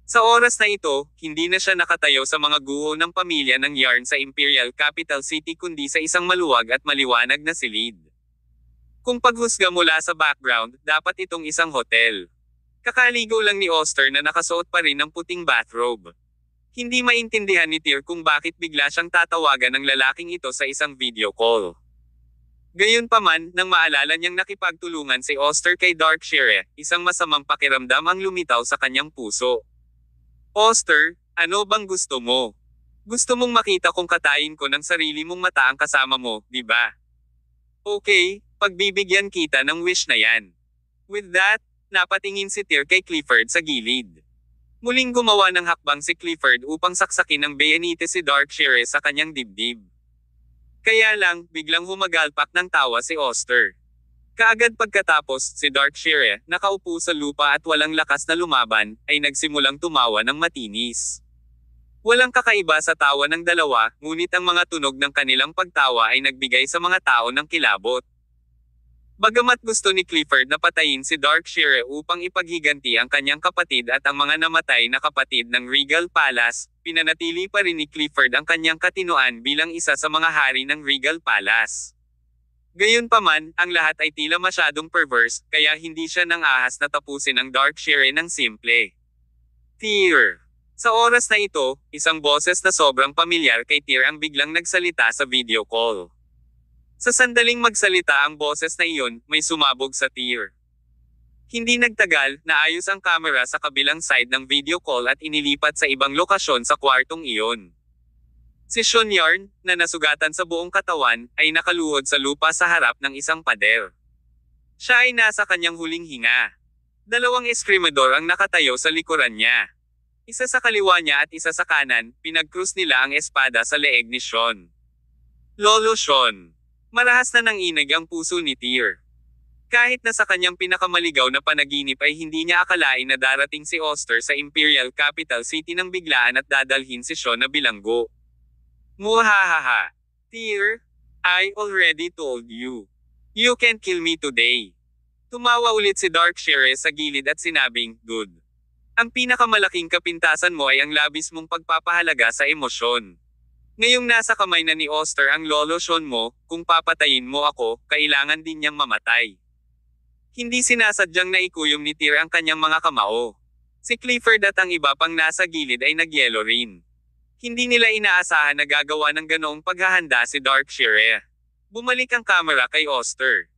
Sa oras na ito, hindi na siya nakatayo sa mga guho ng pamilya ng Yarn sa Imperial Capital City kundi sa isang maluwag at maliwanag na silid. Kung paghusga mula sa background, dapat itong isang hotel. Kakaligo lang ni Oster na nakasuot pa rin ng puting bathrobe. Hindi maintindihan ni Tyr kung bakit bigla siyang tatawagan ng lalaking ito sa isang video call. Gayunpaman, nang maalala niyang nakipagtulungan si Oster kay Darkshire, isang masamang pakiramdam ang lumitaw sa kanyang puso. Oster, ano bang gusto mo? Gusto mong makita kung katayin ko ng sarili mong mata ang kasama mo, di ba? Okay, pagbibigyan kita ng wish na yan. With that, napatingin si Tyr kay Clifford sa gilid. Muling gumawa ng hakbang si Clifford upang saksakin ng bayoneta si Darkshire sa kanyang dibdib. Kaya lang, biglang humagalpak ng tawa si Oster. Kaagad pagkatapos, si Darkshire, nakaupo sa lupa at walang lakas na lumaban, ay nagsimulang tumawa ng matinis. Walang kakaiba sa tawa ng dalawa, ngunit ang mga tunog ng kanilang pagtawa ay nagbigay sa mga tao ng kilabot. Bagamat gusto ni Clifford na patayin si Darkshire upang ipaghiganti ang kanyang kapatid at ang mga namatay na kapatid ng Regal Palace, pinanatili pa rin ni Clifford ang kanyang katinoan bilang isa sa mga hari ng Regal Palace. Gayunpaman, ang lahat ay tila masyadong perverse, kaya hindi siya nang ahas na tapusin ang Darkshire ng simple. Tyr. Sa oras na ito, isang boses na sobrang pamilyar kay Tyr ang biglang nagsalita sa video call. Sa sandaling magsalita ang boses na iyon, may sumabog sa Tyr. Hindi nagtagal, naayos ang kamera sa kabilang side ng video call at inilipat sa ibang lokasyon sa kwartong iyon. Si Sean Yarn, na nasugatan sa buong katawan, ay nakaluhod sa lupa sa harap ng isang pader. Siya ay nasa kanyang huling hinga. Dalawang eskrimador ang nakatayo sa likuran niya. Isa sa kaliwa niya at isa sa kanan, pinag-krus nila ang espada sa leeg ni Sean. Lolo Sean. Marahas na nanginig ang puso ni Tyr. Kahit na sa kanyang pinakamaligaw na panaginip ay hindi niya akalain na darating si Oster sa Imperial Capital City ng biglaan at dadalhin si Sean na bilanggo. Muhahaha. Tyr, I already told you. You can't kill me today. Tumawa ulit si Darkshire sa gilid at sinabing, good. Ang pinakamalaking kapintasan mo ay ang labis mong pagpapahalaga sa emosyon. Ngayong nasa kamay na ni Oster ang lolo Sean mo, kung papatayin mo ako, kailangan din niyang mamatay. Hindi sinasadyang naikuyom ni Tyr ang kanyang mga kamao. Si Clifford at ang iba pang nasa gilid ay nagyelo rin. Hindi nila inaasahan na gagawa ng ganoong paghahanda si Darkshire. Bumalik ang kamera kay Oster.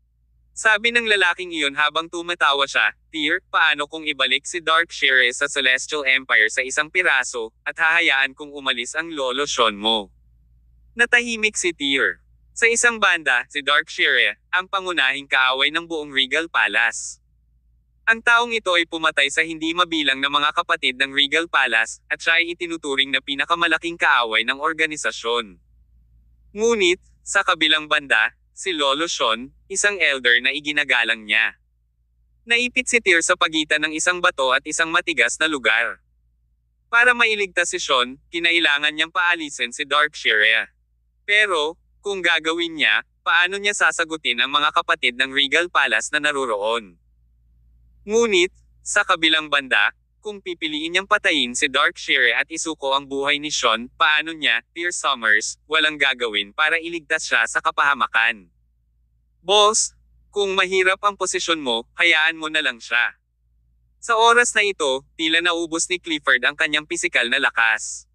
Sabi ng lalaking iyon habang tumatawa siya, Tyr, paano kung ibalik si Darkshire sa Celestial Empire sa isang piraso, at hahayaan kung umalis ang lolo Sean mo? Natahimik si Tyr. Sa isang banda, si Darkshire, ang pangunahing kaaway ng buong Regal Palace. Ang taong ito ay pumatay sa hindi mabilang na mga kapatid ng Regal Palace, at siya ay itinuturing na pinakamalaking kaaway ng organisasyon. Ngunit, sa kabilang banda, si Lolo Sean, isang elder na iginagalang niya. Naipit si Tyr sa pagitan ng isang bato at isang matigas na lugar. Para mailigtas si Sean, kinailangan niyang paalisin si Darkshire. Pero, kung gagawin niya, paano niya sasagutin ang mga kapatid ng Regal Palace na naruroon? Ngunit, sa kabilang banda, kung pipiliin niyang patayin si Darkshire at isuko ang buhay ni Sean, paano niya, Tyr Summers, walang gagawin para iligtas siya sa kapahamakan? Boss, kung mahirap ang posisyon mo, hayaan mo na lang siya. Sa oras na ito, tila naubos ni Clifford ang kanyang pisikal na lakas.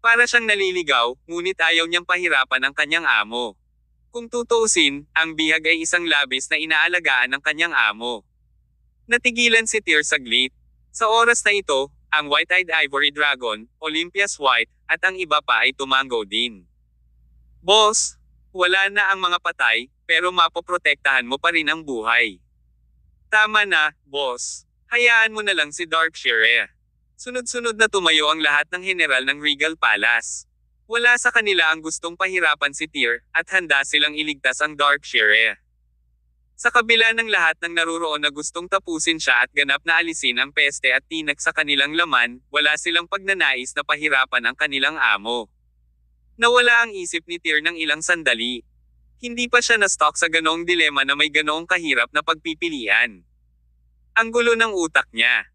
Para siyang naliligaw, ngunit ayaw niyang pahirapan ang kanyang amo. Kung tutuusin, ang bihag ay isang labis na inaalagaan ng kanyang amo. Natigilan si Tyr saglit. Sa oras na ito, ang White-Eyed Ivory Dragon, Olympias White, at ang iba pa ay tumango din. Boss, wala na ang mga patay, pero mapoprotektahan mo pa rin ang buhay. Tama na, boss. Hayaan mo na lang si Darkshire. Sunod-sunod na tumayo ang lahat ng general ng Regal Palace. Wala sa kanila ang gustong pahirapan si Tyr, at handa silang iligtas ang Darkshire. Sa kabila ng lahat ng naruroon na gustong tapusin siya at ganap na alisin ang peste at tinak sa kanilang laman, wala silang pagnanais na pahirapan ang kanilang amo. Nawala ang isip ni Tyr ng ilang sandali. Hindi pa siya na-stuck sa ganoong dilema na may ganoong kahirap na pagpipilian. Ang gulo ng utak niya.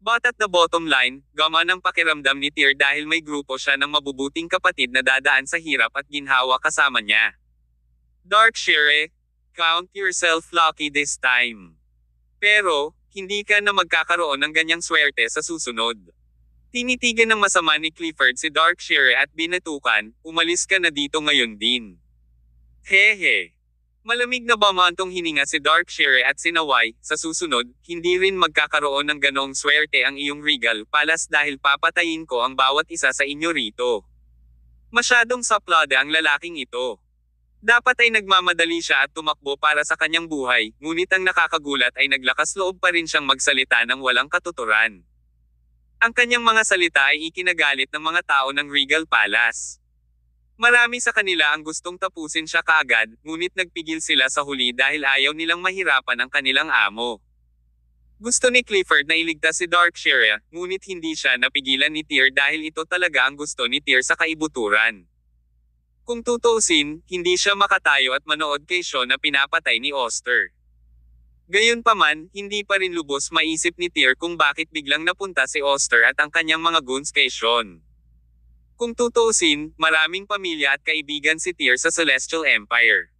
But at the bottom line, gaman ang pakiramdam ni Tyr dahil may grupo siya ng mabubuting kapatid na dadaan sa hirap at ginhawa kasama niya. Darkshire, count yourself lucky this time. Pero, hindi ka na magkakaroon ng ganyang swerte sa susunod. Tinitigan ng masama ni Clifford si Darkshire at binatukan, umalis ka na dito ngayon din. Hehe. Malamig na bamantong hininga si Darkshire at sinaway, sa susunod, hindi rin magkakaroon ng ganong swerte ang iyong Regal Palace dahil papatayin ko ang bawat isa sa inyo rito. Masyadong saplada ang lalaking ito. Dapat ay nagmamadali siya at tumakbo para sa kanyang buhay, ngunit ang nakakagulat ay naglakas loob pa rin siyang magsalita ng walang katuturan. Ang kanyang mga salita ay ikinagalit ng mga tao ng Regal Palace. Marami sa kanila ang gustong tapusin siya kaagad, ngunit nagpigil sila sa huli dahil ayaw nilang mahirapan ang kanilang amo. Gusto ni Clifford na iligtas si Darkshire, ngunit hindi siya napigilan ni Tyr dahil ito talaga ang gusto ni Tyr sa kaibuturan. Kung tutuusin, hindi siya makatayo at manood kay Sean na pinapatay ni Oster. Gayunpaman, hindi pa rin lubos maisip ni Tyr kung bakit biglang napunta si Oster at ang kanyang mga goons kay Sean. Kung tutuusin, maraming pamilya at kaibigan si Tyr sa Celestial Empire.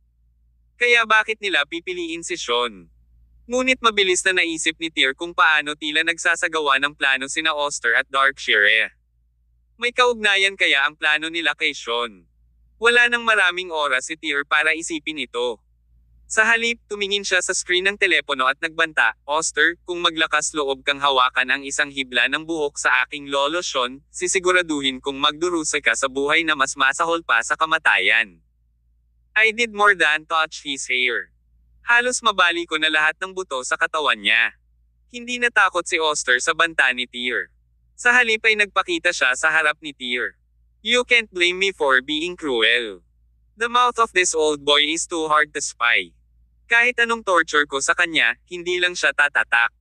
Kaya bakit nila pipiliin si Sean? Ngunit mabilis na naisip ni Tyr kung paano tila nagsasagawa ng plano sina Oster at Darkshire. May kaugnayan kaya ang plano nila kay Sean? Wala nang maraming oras si Tyr para isipin ito. Sa halip, tumingin siya sa screen ng telepono at nagbanta, Oster, kung maglakas loob kang hawakan ang isang hibla ng buhok sa aking lolo Sean, sisiguraduhin kong magdurusa ka sa buhay na mas masahol pa sa kamatayan. I did more than touch his hair. Halos mabali ko na lahat ng buto sa katawan niya. Hindi natakot si Oster sa banta ni Tyr. Sa halip ay nagpakita siya sa harap ni Tyr. You can't blame me for being cruel. The mouth of this old boy is too hard to spy. Kahit anong torture ko sa kanya, hindi lang siya tatatak.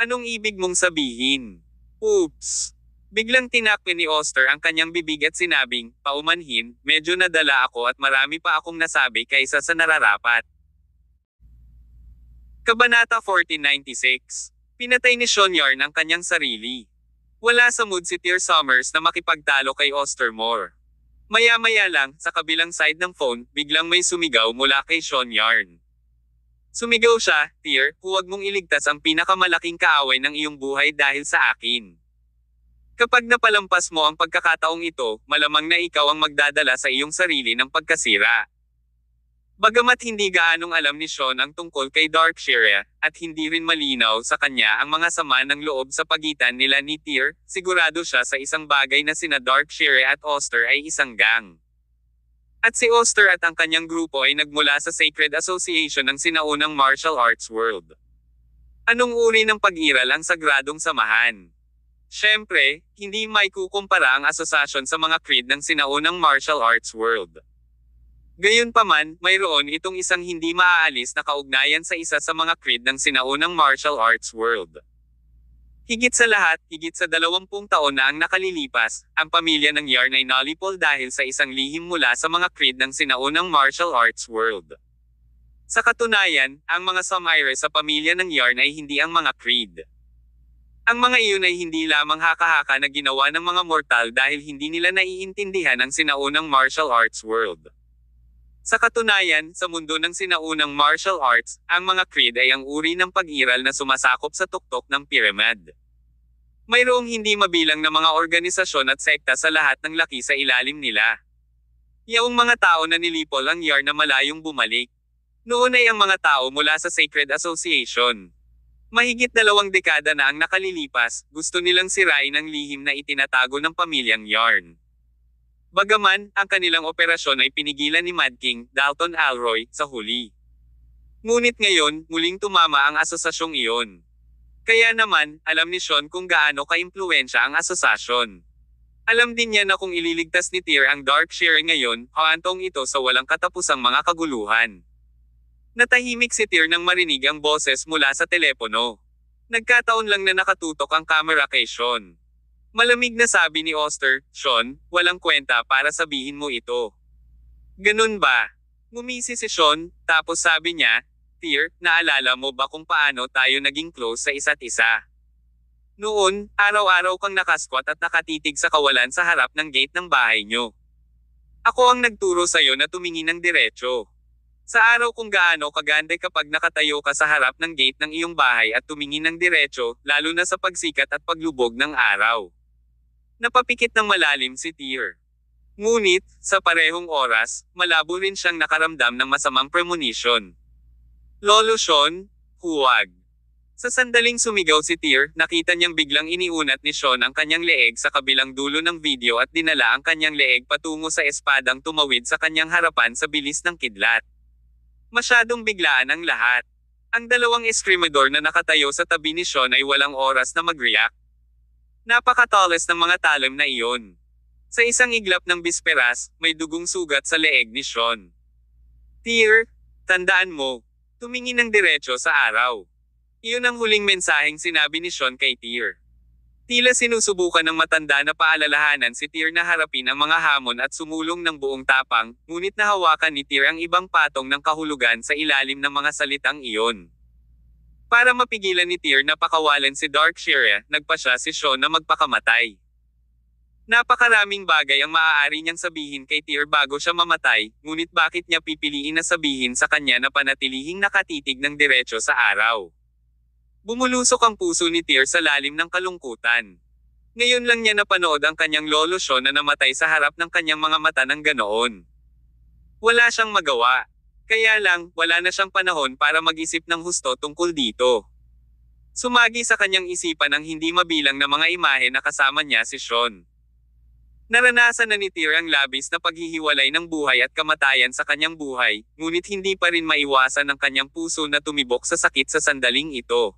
Anong ibig mong sabihin? Oops! Biglang tinakpi ni Oster ang kanyang bibig at sinabing, paumanhin, medyo nadala ako at marami pa akong nasabi kaysa sa nararapat. Kabanata 1496. Pinatay ni Sean Yarn ang kanyang sarili. Wala sa mood si Tyr Summers na makipagtalo kay Ostermore. Maya-maya lang, sa kabilang side ng phone, biglang may sumigaw mula kay Sean Yarn. Sumigaw siya, Tyr, huwag mong iligtas ang pinakamalaking kaaway ng iyong buhay dahil sa akin. Kapag napalampas mo ang pagkakataong ito, malamang na ikaw ang magdadala sa iyong sarili ng pagkasira. Bagamat hindi gaanong alam ni Sean ang tungkol kay Darkshire, at hindi rin malinaw sa kanya ang mga sama ng loob sa pagitan nila ni Tyr, sigurado siya sa isang bagay na sina Darkshire at Oster ay isang gang. At si Oster at ang kanyang grupo ay nagmula sa Sacred Association ng sinaunang martial arts world. Anong uri ng pag-iral ang sagradong samahan? Siyempre, hindi maikukumpara ang asosasyon sa mga creed ng sinaunang martial arts world. Gayunpaman, mayroon itong isang hindi maaalis na kaugnayan sa isa sa mga creed ng sinaunang martial arts world. Higit sa lahat, higit sa 20 taon na ang nakalilipas, ang pamilya ng Yarn ay nalipol dahil sa isang lihim mula sa mga creed ng sinaunang martial arts world. Sa katunayan, ang mga Samire sa pamilya ng Yarn ay hindi ang mga creed. Ang mga iyon ay hindi lamang haka-haka na ginawa ng mga mortal dahil hindi nila naiintindihan ang sinaunang martial arts world. Sa katunayan, sa mundo ng sinaunang martial arts, ang mga creed ay ang uri ng pag-iral na sumasakop sa tuktok ng pyramid. Mayroong hindi mabilang na mga organisasyon at sekta sa lahat ng laki sa ilalim nila. Yaong mga tao na nilipol ang Yarn na malayong bumalik. Noon ay ang mga tao mula sa Sacred Association. Mahigit 2 dekada na ang nakalilipas, gusto nilang sirain ang lihim na itinatago ng pamilyang Yarn. Bagaman, ang kanilang operasyon ay pinigilan ni Mad King, Dalton Alroy, sa huli. Ngunit ngayon, muling tumama ang asosasyong iyon. Kaya naman, alam ni Sean kung gaano ka-impluwensya ang asosasyon. Alam din niya na kung ililigtas ni Tyr ang Darkshire ngayon, haantong ito sa walang katapusang mga kaguluhan. Natahimik si Tyr nang marinig ang boses mula sa telepono. Nagkataon lang na nakatutok ang kamera kay Sean. Malamig na sabi ni Oster, Sean, walang kwenta para sabihin mo ito. Ganun ba? Ngumisi si Sean, tapos sabi niya, Tyr, naalala mo ba kung paano tayo naging close sa isa't isa? Noon, araw-araw kang nakasquat at nakatitig sa kawalan sa harap ng gate ng bahay nyo. Ako ang nagturo sa'yo na tumingin ng diretso. Sa araw kung gaano kaganda kapag nakatayo ka sa harap ng gate ng iyong bahay at tumingin ng diretso, lalo na sa pagsikat at paglubog ng araw. Napapikit ng malalim si Tyr. Ngunit, sa parehong oras, malabo rin siyang nakaramdam ng masamang premonition. Lolo Sean, huwag. Sa sandaling sumigaw si Tyr, nakita niyang biglang iniunat ni Sean ang kanyang leeg sa kabilang dulo ng video at dinala ang kanyang leeg patungo sa espadang tumawid sa kanyang harapan sa bilis ng kidlat. Masyadong biglaan ang lahat. Ang dalawang eskrimador na nakatayo sa tabi ni Sean ay walang oras na mag-react. Napakatalas ng mga talim na iyon. Sa isang iglap ng bisperas, may dugong sugat sa leeg ni Sean. Tyr, tandaan mo, tumingin ng diretso sa araw. Iyon ang huling mensaheng sinabi ni Sean kay Tyr. Tila sinusubukan ng matanda na paalalahanan si Tyr na harapin ang mga hamon at sumulong ng buong tapang, ngunit nahawakan ni Tyr ang ibang patong ng kahulugan sa ilalim ng mga salitang iyon. Para mapigilan ni Tyr na pakawalan si Darkshire, nagpasya si Sean na magpakamatay. Napakaraming bagay ang maaari niyang sabihin kay Tyr bago siya mamatay, ngunit bakit niya pipiliin na sabihin sa kanya na panatilihing nakatitig ng diretso sa araw? Bumulusok ang puso ni Tyr sa lalim ng kalungkutan. Ngayon lang niya napanood ang kanyang lolo Sean na namatay sa harap ng kanyang mga mata ng ganoon. Wala siyang magawa. Kaya lang, wala na siyang panahon para mag-isip ng husto tungkol dito. Sumagi sa kanyang isipan ang hindi mabilang na mga imahe na kasama niya si Sean. Naranasan na ni Tyr ang labis na paghihiwalay ng buhay at kamatayan sa kanyang buhay, ngunit hindi pa rin maiwasan ng kanyang puso na tumibok sa sakit sa sandaling ito.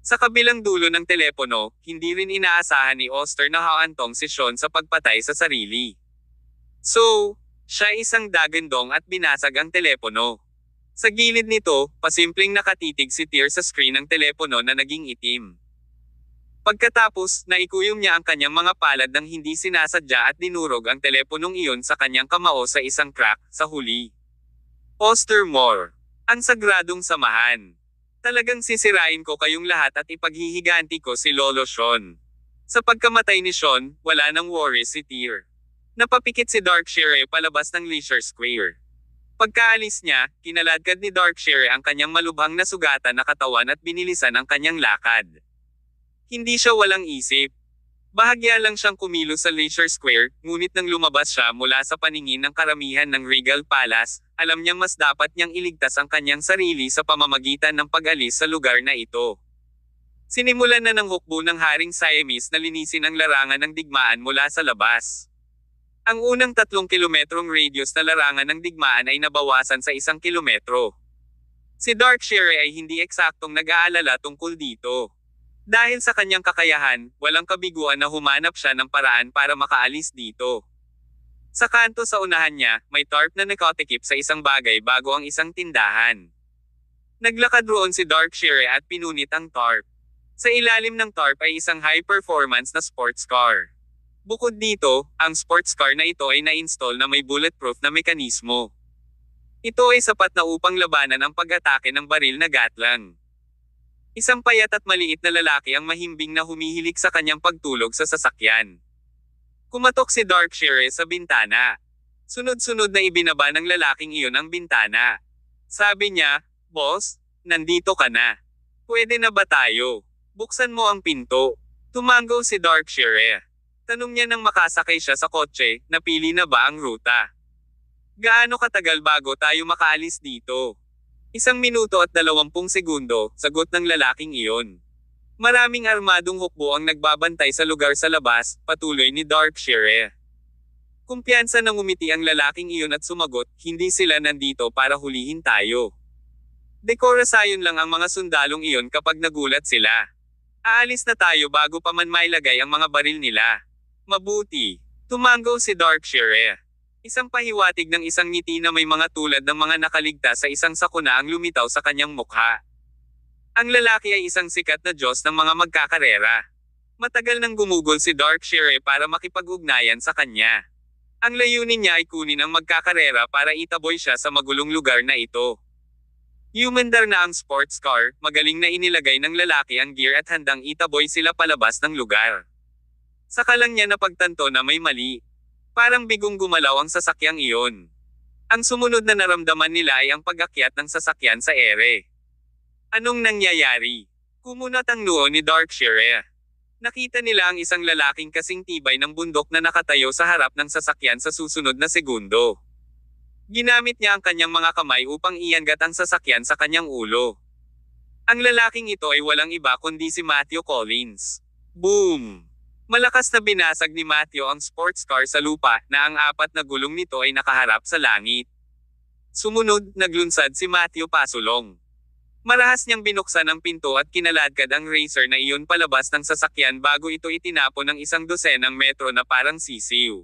Sa kabilang dulo ng telepono, hindi rin inaasahan ni Oster na haantong si Sean sa pagpatay sa sarili. So, siya isang dagandong at binasag ang telepono. Sa gilid nito, pasimpleng nakatitig si Tyr sa screen ng telepono na naging itim. Pagkatapos, naikuyom niya ang kanyang mga palad nang hindi sinasadya at dinurog ang teleponong iyon sa kanyang kamao sa isang crack, sa huli. Ostermore. Ang sagradong samahan. Talagang sisirain ko kayong lahat at ipaghihiganti ko si Lolo Sean. Sa pagkamatay ni Sean, wala nang worries si Tyr. Napapikit si Darkshire palabas ng Leisure Square. Pagkaalis niya, kinaladkad ni Darkshire ang kanyang malubhang na sugatan na katawan at binilisan ang kanyang lakad. Hindi siya walang isip. Bahagya lang siyang kumilos sa Leisure Square, ngunit nang lumabas siya mula sa paningin ng karamihan ng Regal Palace, alam niyang mas dapat niyang iligtas ang kanyang sarili sa pamamagitan ng pag-alis sa lugar na ito. Sinimulan na ng hukbo ng Haring Siamese na linisin ang larangan ng digmaan mula sa labas. Ang unang 3 kilometrong radius na larangan ng digmaan ay nabawasan sa 1 kilometro. Si Darkshire ay hindi eksaktong nag-aalala tungkol dito. Dahil sa kanyang kakayahan, walang kabiguan na humanap siya ng paraan para makaalis dito. Sa kanto sa unahan niya, may tarp na nakatikip sa isang bagay bago ang isang tindahan. Naglakad roon si Darkshire at pinunit ang tarp. Sa ilalim ng tarp ay isang high-performance na sports car. Bukod dito, ang sports car na ito ay na-install na may bulletproof na mekanismo. Ito ay sapat na upang labanan ang pag-atake ng baril na gatlang. Isang payat at maliit na lalaki ang mahimbing na humihilik sa kanyang pagtulog sa sasakyan. Kumatok si Darkshire sa bintana. Sunod-sunod na ibinaba ng lalaking iyon ang bintana. Sabi niya, "Boss, nandito ka na. Pwede na ba tayo? Buksan mo ang pinto." Tumango si Darkshire. Tanong niya nang makasakay siya sa kotse, napili na ba ang ruta? Gaano katagal bago tayo makaalis dito? 1 minuto at 20 segundo, sagot ng lalaking iyon. Maraming armadong hukbo ang nagbabantay sa lugar sa labas, patuloy ni Darkshire. Kumpiyansa nang umiti ang lalaking iyon at sumagot, "Hindi sila nandito para hulihin tayo. Dekorasayon lang ang mga sundalong iyon kapag nagulat sila. Aalis na tayo bago pa man mailagay ang mga baril nila." Mabuti. Tumango si Darkshire. Isang pahiwatig ng isang ngiti na may mga tulad ng mga nakaligtas sa isang sakuna ang lumitaw sa kanyang mukha. Ang lalaki ay isang sikat na Diyos ng mga magkakarera. Matagal nang gumugol si Darkshire para makipag-ugnayan sa kanya. Ang layunin niya ay kunin ang magkakarera para itaboy siya sa magulong lugar na ito. Humandar na ang sports car, magaling na inilagay ng lalaki ang gear at handang itaboy sila palabas ng lugar. Saka lang niya napagtanto na may mali. Parang bigong gumalaw ang sasakyang iyon. Ang sumunod na naramdaman nila ay ang pag-akyat ng sasakyan sa ere. Anong nangyayari? Kumunat ang noo ni Darkshire. Nakita nila ang isang lalaking kasing tibay ng bundok na nakatayo sa harap ng sasakyan sa susunod na segundo. Ginamit niya ang kanyang mga kamay upang iangat ang sasakyan sa kanyang ulo. Ang lalaking ito ay walang iba kundi si Matthew Collins. Boom! Malakas na binasag ni Matthew ang sports car sa lupa na ang 4 na gulong nito ay nakaharap sa langit. Sumunod, naglunsad si Matthew pasulong. Marahas niyang binuksan ang pinto at kinaladkad ang racer na iyon palabas ng sasakyan bago ito itinapon ng 12 metro na parang sisiw.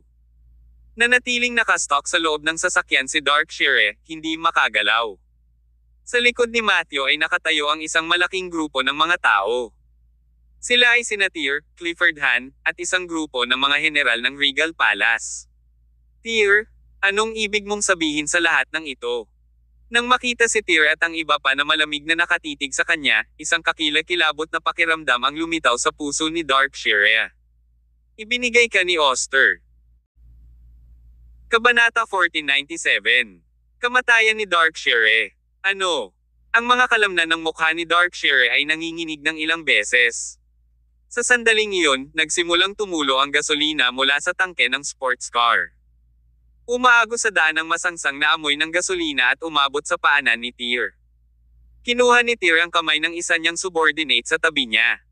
Nanatiling nakastock sa loob ng sasakyan si Darkshire, hindi makagalaw. Sa likod ni Matthew ay nakatayo ang isang malaking grupo ng mga tao. Sila ay sina Tyr, Clifford Han, at isang grupo ng mga general ng Regal Palace. "Tyr, anong ibig mong sabihin sa lahat ng ito?" Nang makita si Tyr at ang iba pa na malamig na nakatitig sa kanya, isang kakilakilabot na pakiramdam ang lumitaw sa puso ni Darkshire. Ibinigay ka ni Oster. Kabanata 1497. Kamatayan ni Darkshire. Ano? Ang mga kalamnan ng mukha ni Darkshire ay nanginginig ng ilang beses. Sa sandaling iyon, nagsimulang tumulo ang gasolina mula sa tangke ng sports car. Umaagos sa daan ang masangsang na amoy ng gasolina at umabot sa paanan ni Tyr. Kinuha ni Tyr ang kamay ng isa niyang subordinate sa tabi niya.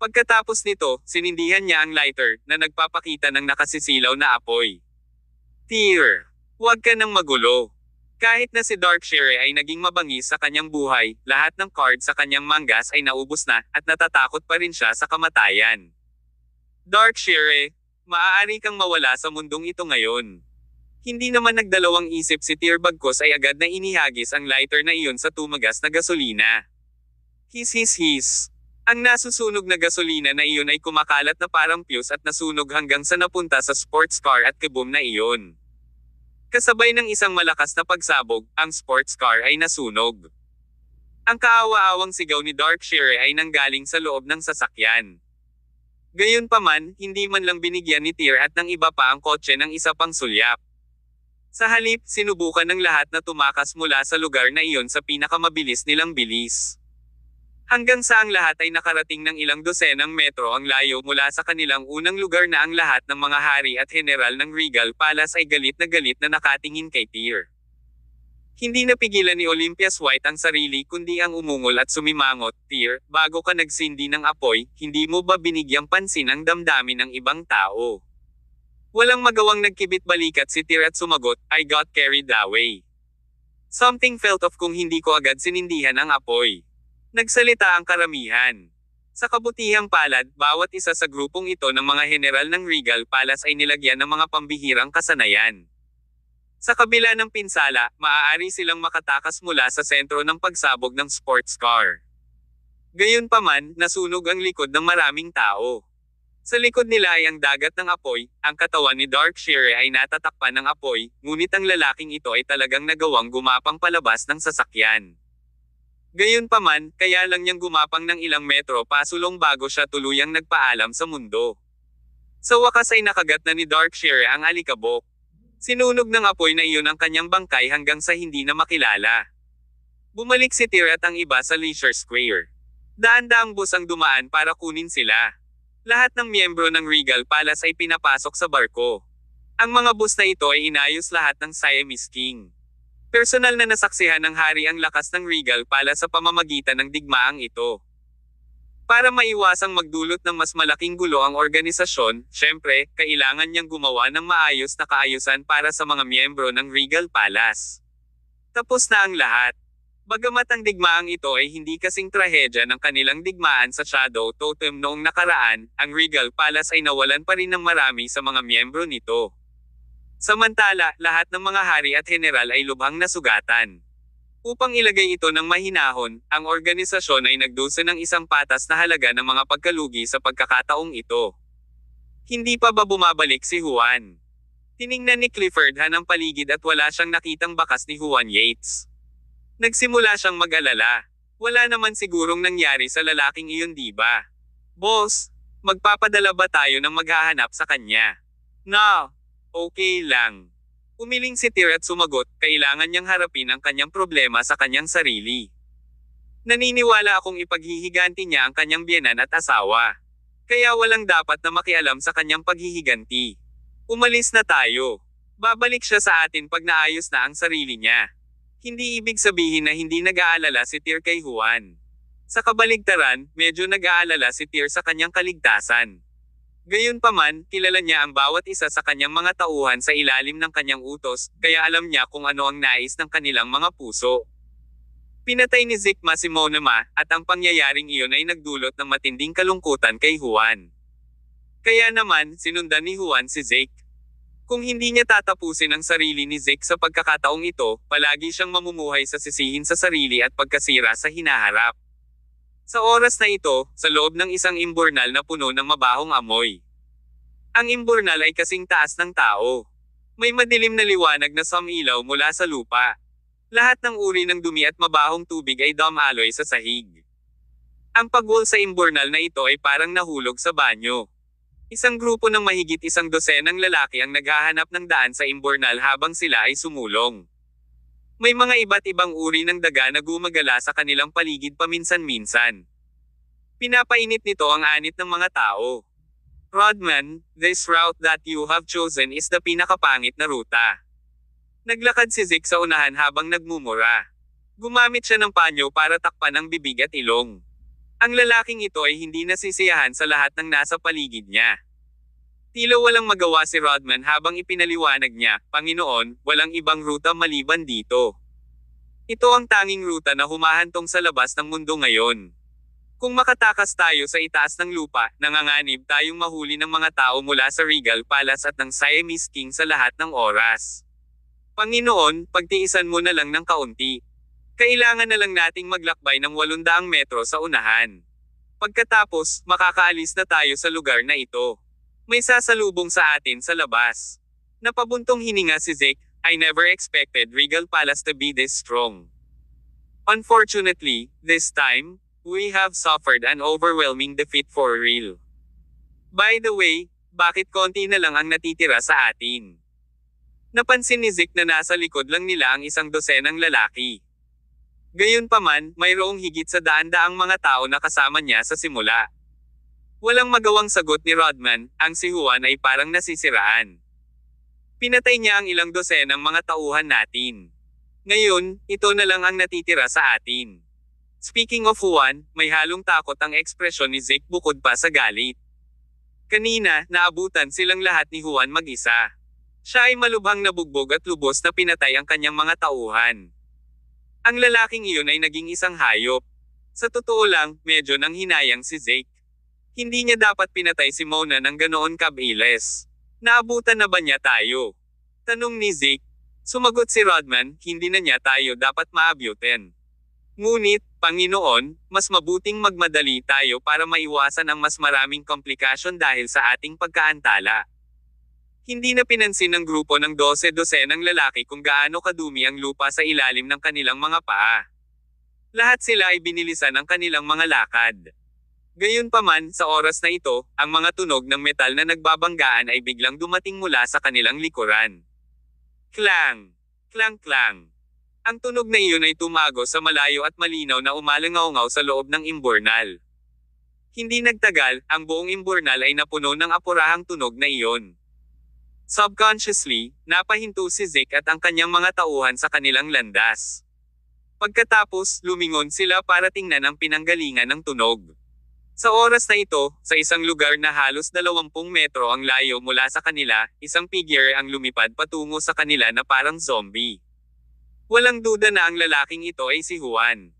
Pagkatapos nito, sinindihan niya ang lighter, na nagpapakita ng nakasisilaw na apoy. Tyr, huwag ka nang magulo. Kahit na si Darkshire ay naging mabangis sa kanyang buhay, lahat ng card sa kanyang manggas ay naubos na, at natatakot pa rin siya sa kamatayan. Darkshire, maaari kang mawala sa mundong ito ngayon. Hindi naman nagdalawang isip si Tyr bagkus ay agad na inihagis ang lighter na iyon sa tumagas na gasolina. His. Ang nasusunog na gasolina na iyon ay kumakalat na parang fuse at nasunog hanggang sa napunta sa sports car at keboom na iyon. Kasabay ng isang malakas na pagsabog, ang sports car ay nasunog. Ang kaawa-awang sigaw ni Darkshire ay nanggaling sa loob ng sasakyan. Gayunpaman, hindi man lang binigyan ni Tyr at ng iba pa ang kotse ng isa pang sulyap. Sa halip, sinubukan ng lahat na tumakas mula sa lugar na iyon sa pinakamabilis nilang bilis. Hanggang sa ang lahat ay nakarating ng ilang dosenang metro ang layo mula sa kanilang unang lugar na ang lahat ng mga hari at general ng Regal Palace ay galit na nakatingin kay Tyr. Hindi napigilan ni Olympias White ang sarili kundi ang umungol at sumimangot, Tyr, bago ka nagsindi ng apoy, hindi mo ba binigyang pansin ang damdamin ng ibang tao? Walang magawang nagkibit balikat si Tyr at sumagot, I got carried away. Something felt off kung hindi ko agad sinindihan ang apoy. Nagsalita ang karamihan. Sa kabutihang palad, bawat isa sa grupong ito ng mga general ng Regal Palace ay nilagyan ng mga pambihirang kasanayan. Sa kabila ng pinsala, maaari silang makatakas mula sa sentro ng pagsabog ng sports car. Gayunpaman, nasunog ang likod ng maraming tao. Sa likod nila ay ang dagat ng apoy, ang katawan ni Darkshire ay natatakpan ng apoy, ngunit ang lalaking ito ay talagang nagawang gumapang palabas ng sasakyan. Gayunpaman, kaya lang niyang gumapang ng ilang metro pasulong bago siya tuluyang nagpaalam sa mundo. Sa wakas ay nakagat na ni Darkshire ang alikabok. Sinunog ng apoy na iyon ang kanyang bangkay hanggang sa hindi na makilala. Bumalik si Tyr at ang iba sa Leisure Square. Daan-daang bus ang dumaan para kunin sila. Lahat ng miyembro ng Regal Palace ay pinapasok sa barko. Ang mga bus na ito ay inayos lahat ng Siamese King. Personal na nasaksihan ng hari ang lakas ng Regal Palace sa pamamagitan ng digmaang ito. Para maiwasang magdulot ng mas malaking gulo ang organisasyon, syempre, kailangan niyang gumawa ng maayos na kaayusan para sa mga miyembro ng Regal Palace. Tapos na ang lahat. Bagamat ang digmaang ito ay hindi kasing trahedya ng kanilang digmaan sa Shadow Totem noong nakaraan, ang Regal Palace ay nawalan pa rin ng marami sa mga miyembro nito. Samantala, lahat ng mga hari at general ay lubhang nasugatan. Upang ilagay ito ng mahinahon, ang organisasyon ay nagdusa ng isang patas na halaga ng mga pagkalugi sa pagkakataong ito. Hindi pa ba bumabalik si Juan? Tiningnan ni Clifford ang paligid at wala siyang nakitang bakas ni Juan Yates. Nagsimula siyang mag-alala. Wala naman sigurong nangyari sa lalaking iyon, di ba? Boss, magpapadala ba tayo ng maghahanap sa kanya? No. Okay lang. Umiling si Tyr at sumagot, kailangan niyang harapin ang kanyang problema sa kanyang sarili. Naniniwala akong ipaghihiganti niya ang kanyang biyenan at asawa. Kaya walang dapat na makialam sa kanyang paghihiganti. Umalis na tayo. Babalik siya sa atin pag naayos na ang sarili niya. Hindi ibig sabihin na hindi nag-aalala si Tyr kay Juan. Sa kabaligtaran, medyo nag-aalala si Tyr sa kanyang kaligtasan. Gayunpaman, kilala niya ang bawat isa sa kanyang mga tauhan sa ilalim ng kanyang utos, kaya alam niya kung ano ang nais ng kanilang mga puso. Pinatay ni Zeke si Monoma, at ang pangyayaring iyon ay nagdulot ng matinding kalungkutan kay Juan. Kaya naman, sinundan ni Juan si Zeke. Kung hindi niya tatapusin ang sarili ni Zeke sa pagkakataong ito, palagi siyang mamumuhay sa sisihin sa sarili at pagkasira sa hinaharap. Sa oras na ito, sa loob ng isang imburnal na puno ng mabahong amoy. Ang imburnal ay kasing taas ng tao. May madilim na liwanag na sumilaw mula sa lupa. Lahat ng uri ng dumi at mabahong tubig ay dumaloy sa sahig. Ang pagwol sa imburnal na ito ay parang nahulog sa banyo. Isang grupo ng mahigit 100 lalaki ang naghahanap ng daan sa imburnal habang sila ay sumulong. May mga iba't ibang uri ng daga na gumagala sa kanilang paligid paminsan-minsan. Pinapainit nito ang anit ng mga tao. Rodman, this route that you have chosen is the pinakapangit na ruta. Naglakad si Zeke sa unahan habang nagmumura. Gumamit siya ng panyo para takpan ang bibig at ilong. Ang lalaking ito ay hindi nasisiyahan sa lahat ng nasa paligid niya. Tila walang magawa si Rodman habang ipinaliwanag niya, Panginoon, walang ibang ruta maliban dito. Ito ang tanging ruta na humahantong sa labas ng mundo ngayon. Kung makatakas tayo sa itaas ng lupa, nanganganib tayong mahuli ng mga tao mula sa Regal Palace at ng Siamese King sa lahat ng oras. Panginoon, pagtiisan mo na lang ng kaunti. Kailangan na lang nating maglakbay ng 800 metro sa unahan. Pagkatapos, makakaalis na tayo sa lugar na ito. May sasalubong sa atin sa labas. Napabuntong hininga si Zeke, I never expected Regal Palace to be this strong. Unfortunately, this time, we have suffered an overwhelming defeat for real. By the way, bakit konti na lang ang natitira sa atin? Napansin ni Zeke na nasa likod lang nila ang isang dosenang lalaki. Gayunpaman, mayroong higit sa daan-daang mga tao na kasama niya sa simula. Walang magawang sagot ni Rodman, ang si Juan ay parang nasisiraan. Pinatay niya ang ilang dosenang mga tauhan natin. Ngayon, ito na lang ang natitira sa atin. Speaking of Juan, may halong takot ang ekspresyon ni Zeke bukod pa sa galit. Kanina, naabutan silang lahat ni Juan mag-isa. Siya ay malubhang nabugbog at lubos na pinatay ang kanyang mga tauhan. Ang lalaking iyon ay naging isang hayop. Sa totoo lang, medyo nang hinayang si Zeke. Hindi niya dapat pinatay si Mona ng ganoon kabilis. Naabutan na ba niya tayo? Tanong ni Zeke. Sumagot si Rodman, hindi na niya tayo dapat maabutin. Ngunit, Panginoon, mas mabuting magmadali tayo para maiwasan ang mas maraming komplikasyon dahil sa ating pagkaantala. Hindi na pinansin ng grupo ng 12-dosenang lalaki kung gaano kadumi ang lupa sa ilalim ng kanilang mga paa. Lahat sila ay binilisan ng kanilang mga lakad. Gayunpaman, sa oras na ito, ang mga tunog ng metal na nagbabanggaan ay biglang dumating mula sa kanilang likuran. Clang! Clang clang! Ang tunog na iyon ay tumago sa malayo at malinaw na umalangaw-ngaw sa loob ng imburnal. Hindi nagtagal, ang buong imburnal ay napuno ng apurahang tunog na iyon. Subconsciously, napahinto si Zeke at ang kanyang mga tauhan sa kanilang landas. Pagkatapos, lumingon sila para tingnan ang pinanggalingan ng tunog. Sa oras na ito, sa isang lugar na halos 20 metro ang layo mula sa kanila, isang figure ang lumipad patungo sa kanila na parang zombie. Walang duda na ang lalaking ito ay si Juan.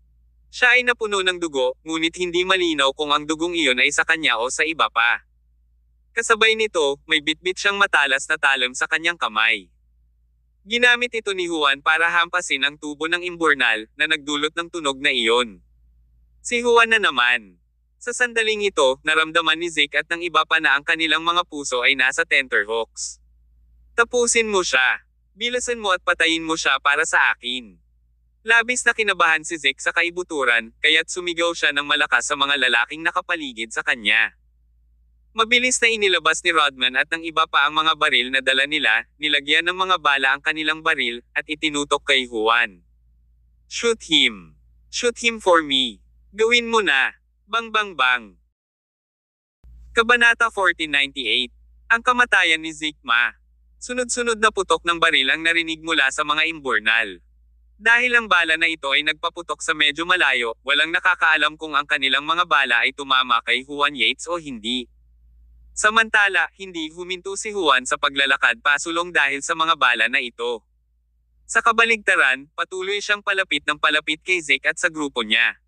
Siya ay napuno ng dugo, ngunit hindi malinaw kung ang dugong iyon ay sa kanya o sa iba pa. Kasabay nito, may bitbit siyang matalas na talam sa kanyang kamay. Ginamit ito ni Juan para hampasin ang tubo ng imburnal na nagdulot ng tunog na iyon. Si Juan na naman. Sa sandaling ito, naramdaman ni Zeke at ng iba pa na ang kanilang mga puso ay nasa tenterhooks. Tapusin mo siya. Bilasan mo at patayin mo siya para sa akin. Labis na kinabahan si Zeke sa kaibuturan, kaya't sumigaw siya ng malakas sa mga lalaking nakapaligid sa kanya. Mabilis na inilabas ni Rodman at ng iba pa ang mga baril na dala nila, nilagyan ng mga bala ang kanilang baril, at itinutok kay Juan. Shoot him. Shoot him for me. Gawin mo na. Bang bang bang. Kabanata 1498. Ang kamatayan ni Zeke Ma. Sunod-sunod na putok ng baril ang narinig mula sa mga imburnal. Dahil ang bala na ito ay nagpaputok sa medyo malayo, walang nakakaalam kung ang kanilang mga bala ay tumama kay Juan Yates o hindi. Samantala, hindi huminto si Juan sa paglalakad pasulong dahil sa mga bala na ito. Sa kabaligtaran, patuloy siyang palapit ng palapit kay Zeke at sa grupo niya.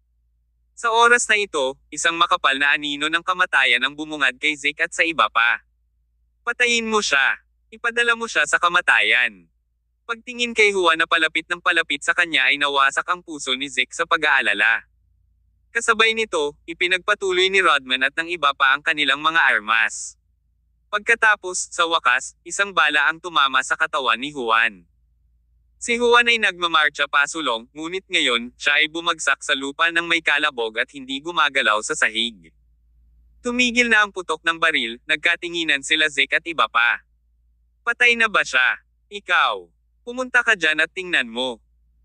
Sa oras na ito, isang makapal na anino ng kamatayan ang bumungad kay Zeke at sa iba pa. Patayin mo siya. Ipadala mo siya sa kamatayan. Pagtingin kay Juan na palapit ng palapit sa kanya ay nawasak ang puso ni Zeke sa pag-aalala. Kasabay nito, ipinagpatuloy ni Rodman at ng iba pa ang kanilang mga armas. Pagkatapos, sa wakas, isang bala ang tumama sa katawan ni Juan. Si Juan ay nagmamarcha pasulong, ngunit ngayon, siya ay bumagsak sa lupa ng may kalabog at hindi gumagalaw sa sahig. Tumigil na ang putok ng baril, nagkatinginan sila Zeke at iba pa. Patay na ba siya? Ikaw. Pumunta ka dyan at tingnan mo.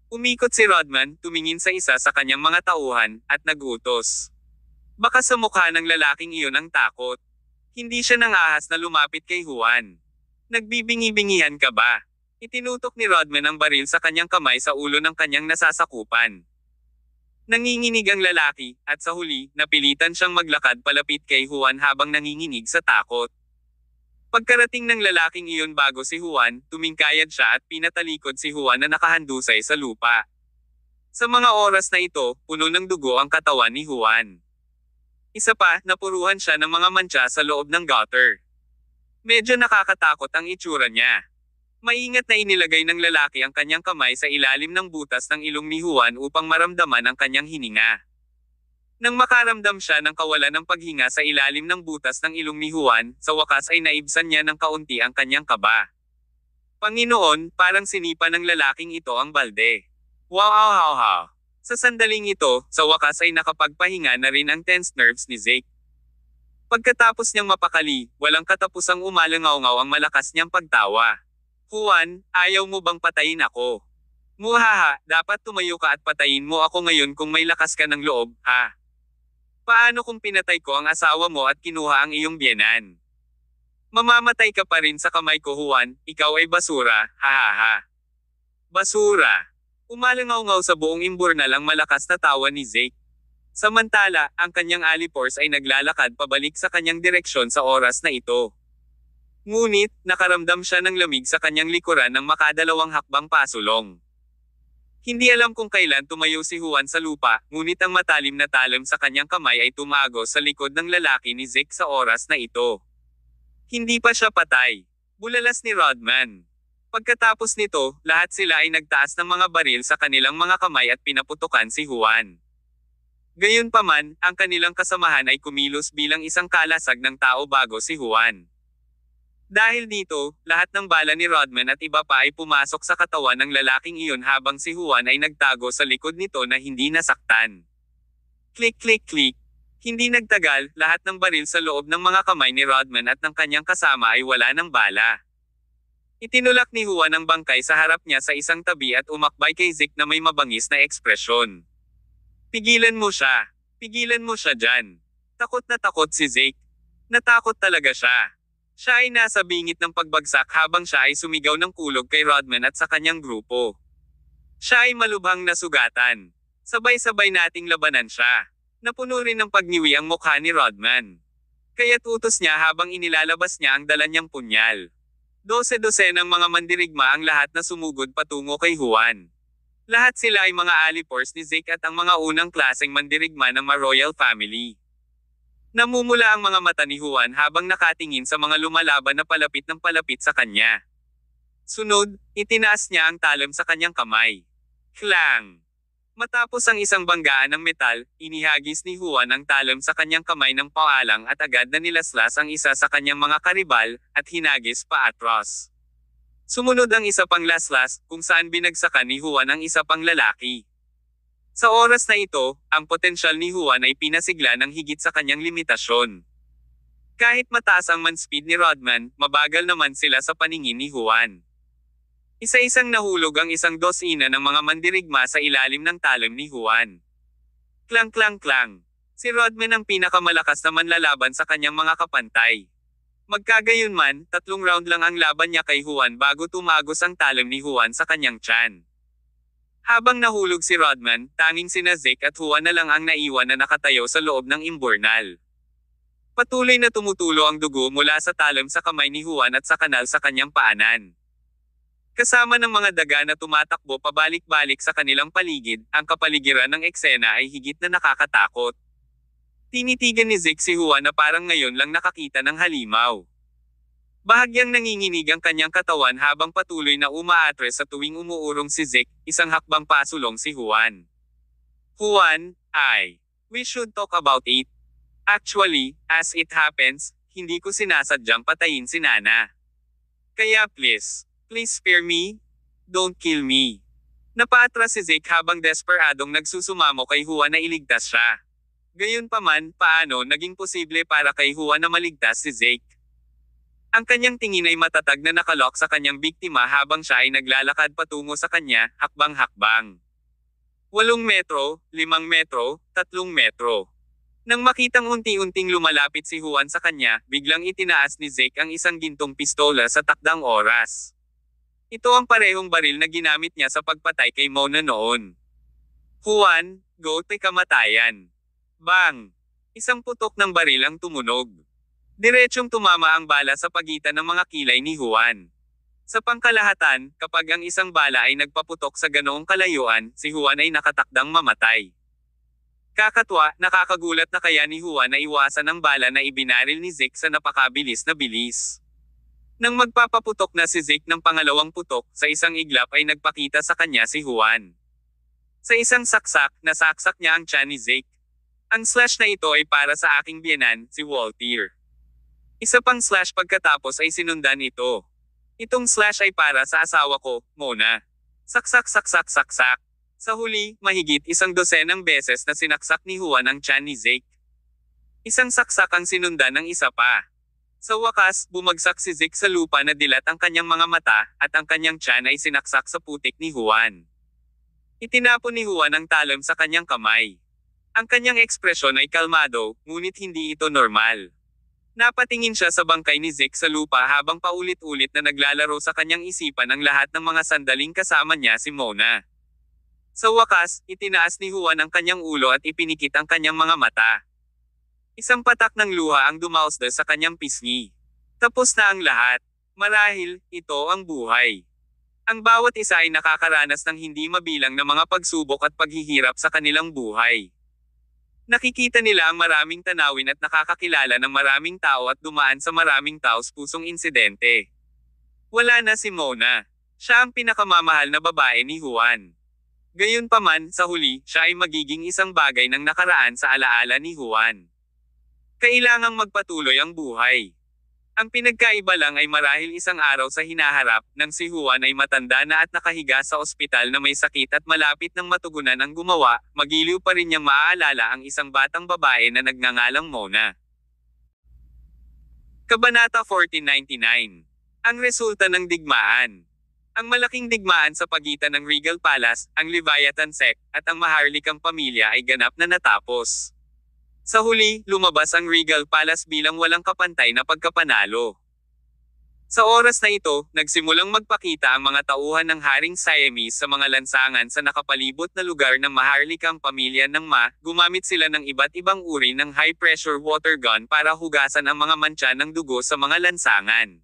Umikot si Rodman, tumingin sa isa sa kanyang mga tauhan, at nagutos. Baka sa mukha ng lalaking iyon ang takot. Hindi siya nang ahas na lumapit kay Juan. Nagbibingi-bingihan ka ba? Itinutok ni Rodman ang baril sa kanyang kamay sa ulo ng kanyang nasasakupan. Nanginginig ang lalaki, at sa huli, napilitan siyang maglakad palapit kay Juan habang nanginginig sa takot. Pagkarating ng lalaking iyon bago si Juan, tumingkayad siya at pinatalikod si Juan na nakahandusay sa lupa. Sa mga oras na ito, puno ng dugo ang katawan ni Juan. Isa pa, napuruhan siya ng mga mantsa sa loob ng gutter. Medyo nakakatakot ang itsura niya. Maingat na inilagay ng lalaki ang kanyang kamay sa ilalim ng butas ng ilong ni Juan upang maramdaman ang kanyang hininga. Nang makaramdam siya ng kawalan ng paghinga sa ilalim ng butas ng ilong ni Juan, sa wakas ay naibsan niya ng kaunti ang kanyang kaba. Panginoon, parang sinipa ng lalaking ito ang balde. Wow! Sa sandaling ito, sa wakas ay nakapagpahinga na rin ang tensed nerves ni Zeke. Pagkatapos niyang mapakali, walang katapusang umalangaw-ngaw ang malakas niyang pagtawa. Juan, ayaw mo bang patayin ako? Muhaha, dapat tumayo ka at patayin mo ako ngayon kung may lakas ka ng loob, ha? Paano kung pinatay ko ang asawa mo at kinuha ang iyong biyenan? Mamamatay ka pa rin sa kamay ko, Juan, ikaw ay basura, hahaha. Basura. Umalangaw-ngaw sa buong imburnal ang malakas na tawa ni Zeke. Samantala, ang kanyang alipors ay naglalakad pabalik sa kanyang direksyon sa oras na ito. Ngunit, nakaramdam siya ng lamig sa kanyang likuran ng makadalawang hakbang pasulong. Hindi alam kung kailan tumayo si Juan sa lupa, ngunit ang matalim na talim sa kanyang kamay ay tumago sa likod ng lalaki ni Zeke sa oras na ito. Hindi pa siya patay. Bulalas ni Rodman. Pagkatapos nito, lahat sila ay nagtaas ng mga baril sa kanilang mga kamay at pinaputukan si Juan. Gayunpaman, ang kanilang kasamahan ay kumilos bilang isang kalasag ng tao bago si Juan. Dahil dito, lahat ng bala ni Rodman at iba pa ay pumasok sa katawan ng lalaking iyon habang si Juan ay nagtago sa likod nito na hindi nasaktan. Click click click. Hindi nagtagal, lahat ng baril sa loob ng mga kamay ni Rodman at ng kanyang kasama ay wala ng bala. Itinulak ni Juan ang bangkay sa harap niya sa isang tabi at umakbay kay Zeke na may mabangis na ekspresyon. Pigilan mo siya. Pigilan mo siya dyan. Takot na takot si Zeke. Natakot talaga siya. Siya ay nasa bingit ng pagbagsak habang siya ay sumigaw ng kulog kay Rodman at sa kanyang grupo. Siya ay malubhang nasugatan. Sabay-sabay nating labanan siya. Napuno rin ng pagniwi ang mukha ni Rodman. Kaya't utos niya habang inilalabas niya ang dala niyang punyal. 12 ng mga mandirigma ang lahat na sumugod patungo kay Juan. Lahat sila ay mga alipors ni Zeke at ang mga unang klaseng mandirigma ng Ma-Royal family. Namumula ang mga mata ni Juan habang nakatingin sa mga lumalaban na palapit ng palapit sa kanya. Sunod, itinaas niya ang talam sa kanyang kamay. Klang! Matapos ang isang banggaan ng metal, inihagis ni Juan ang talam sa kanyang kamay ng paalang at agad na nilaslas ang isa sa kanyang mga karibal, at hinagis pa atras. Sumunod ang isa pang laslas, kung saan binagsakan ni Juan ang isa pang lalaki. Sa oras na ito, ang potensyal ni Juan ay pinasigla ng higit sa kanyang limitasyon. Kahit mataas ang man speed ni Rodman, mabagal naman sila sa paningin ni Juan. Isa-isang nahulog ang isang dosina ng mga mandirigma sa ilalim ng talim ni Juan. Klang klang klang. Si Rodman ang pinakamalakas na manlalaban sa kanyang mga kapantay. Magkagayunman, 3 round lang ang laban niya kay Juan bago tumagos ang talim ni Juan sa kanyang tiyan. Habang nahulog si Rodman, tanging sina Zeke at Juan na lang ang naiwan na nakatayo sa loob ng imburnal. Patuloy na tumutulo ang dugo mula sa talim sa kamay ni Juan at sa kanal sa kanyang paanan. Kasama ng mga daga na tumatakbo pabalik-balik sa kanilang paligid, ang kapaligiran ng eksena ay higit na nakakatakot. Tinitigan ni Zeke si Juan na parang ngayon lang nakakita ng halimaw. Bahagyang nanginginig ang kanyang katawan habang patuloy na umaatres sa tuwing umuurong si Zeke, isang hakbang pasulong si Juan. Juan, we should talk about it. Actually, as it happens, hindi ko sinasadyang patayin si Nana. Kaya please spare me? Don't kill me. Napaatras si Zeke habang desperadong nagsusumamo kay Juan na iligtas siya. Gayunpaman, paano naging posible para kay Juan na maligtas si Zeke? Ang kanyang tingin ay matatag na nakalok sa kanyang biktima habang siya ay naglalakad patungo sa kanya, hakbang-hakbang. 8 metro, 5 metro, 3 metro. Nang makitang unti-unting lumalapit si Juan sa kanya, biglang itinaas ni Zeke ang isang gintong pistola sa takdang oras. Ito ang parehong baril na ginamit niya sa pagpatay kay Mona noon. Juan, go te kamatayan. Bang! Isang putok ng baril ang tumunog. Diretsyong tumama ang bala sa pagitan ng mga kilay ni Juan. Sa pangkalahatan, kapag ang isang bala ay nagpaputok sa ganoong kalayuan, si Juan ay nakatakdang mamatay. Kakatwa, nakakagulat na kaya ni Juan na iwasan ang bala na ibinaril ni Zeke sa napakabilis na bilis. Nang magpapaputok na si Zeke ng pangalawang putok, sa isang iglap ay nagpakita sa kanya si Juan. Sa isang saksak, nasaksak niya ang tiyan ni Zeke. Ang slash na ito ay para sa aking biyenan, si Walter. Isa pang slash pagkatapos ay sinundan ito. Itong slash ay para sa asawa ko, Mona. Saksak saksak saksak. Sa huli, mahigit 12 beses na sinaksak ni Juan ang tiyan ni Zeke. Isang saksak ang sinundan ng isa pa. Sa wakas, bumagsak si Zeke sa lupa na dilat ang kanyang mga mata, at ang kanyang tiyan ay sinaksak sa putik ni Juan. Itinapon ni Juan ang talon sa kanyang kamay. Ang kanyang ekspresyon ay kalmado, ngunit hindi ito normal. Napatingin siya sa bangkay ni Zeke sa lupa habang paulit-ulit na naglalaro sa kanyang isipan ang lahat ng mga sandaling kasama niya si Mona. Sa wakas, itinaas ni Juan ang kanyang ulo at ipinikit ang kanyang mga mata. Isang patak ng luha ang dumausda sa kanyang pisngi. Tapos na ang lahat. Marahil, ito ang buhay. Ang bawat isa ay nakakaranas ng hindi mabilang na mga pagsubok at paghihirap sa kanilang buhay. Nakikita nila ang maraming tanawin at nakakakilala ng maraming tao at dumaan sa maraming taos-pusong insidente. Wala na si Mona. Siya ang pinakamamahal na babae ni Juan. Gayunpaman, sa huli, siya ay magiging isang bagay ng nakaraan sa alaala ni Juan. Kailangang magpatuloy ang buhay. Ang pinagkaiba lang ay marahil isang araw sa hinaharap, nang si Juan ay matanda na at nakahiga sa ospital na may sakit at malapit ng matugunan ang gumawa, magiliw pa rin niyang maaalala ang isang batang babae na nagngangalang Mona. Kabanata 1499. Ang resulta ng digmaan. Ang malaking digmaan sa pagitan ng Regal Palace, ang Leviathan sect, at ang maharlikang pamilya ay ganap na natapos. Sa huli, lumabas ang Regal Palace bilang walang kapantay na pagkapanalo. Sa oras na ito, nagsimulang magpakita ang mga tauhan ng Haring Siamese sa mga lansangan sa nakapalibot na lugar ng maharlikang pamilya ng Ma, gumamit sila ng iba't ibang uri ng high-pressure water gun para hugasan ang mga mantsa ng dugo sa mga lansangan.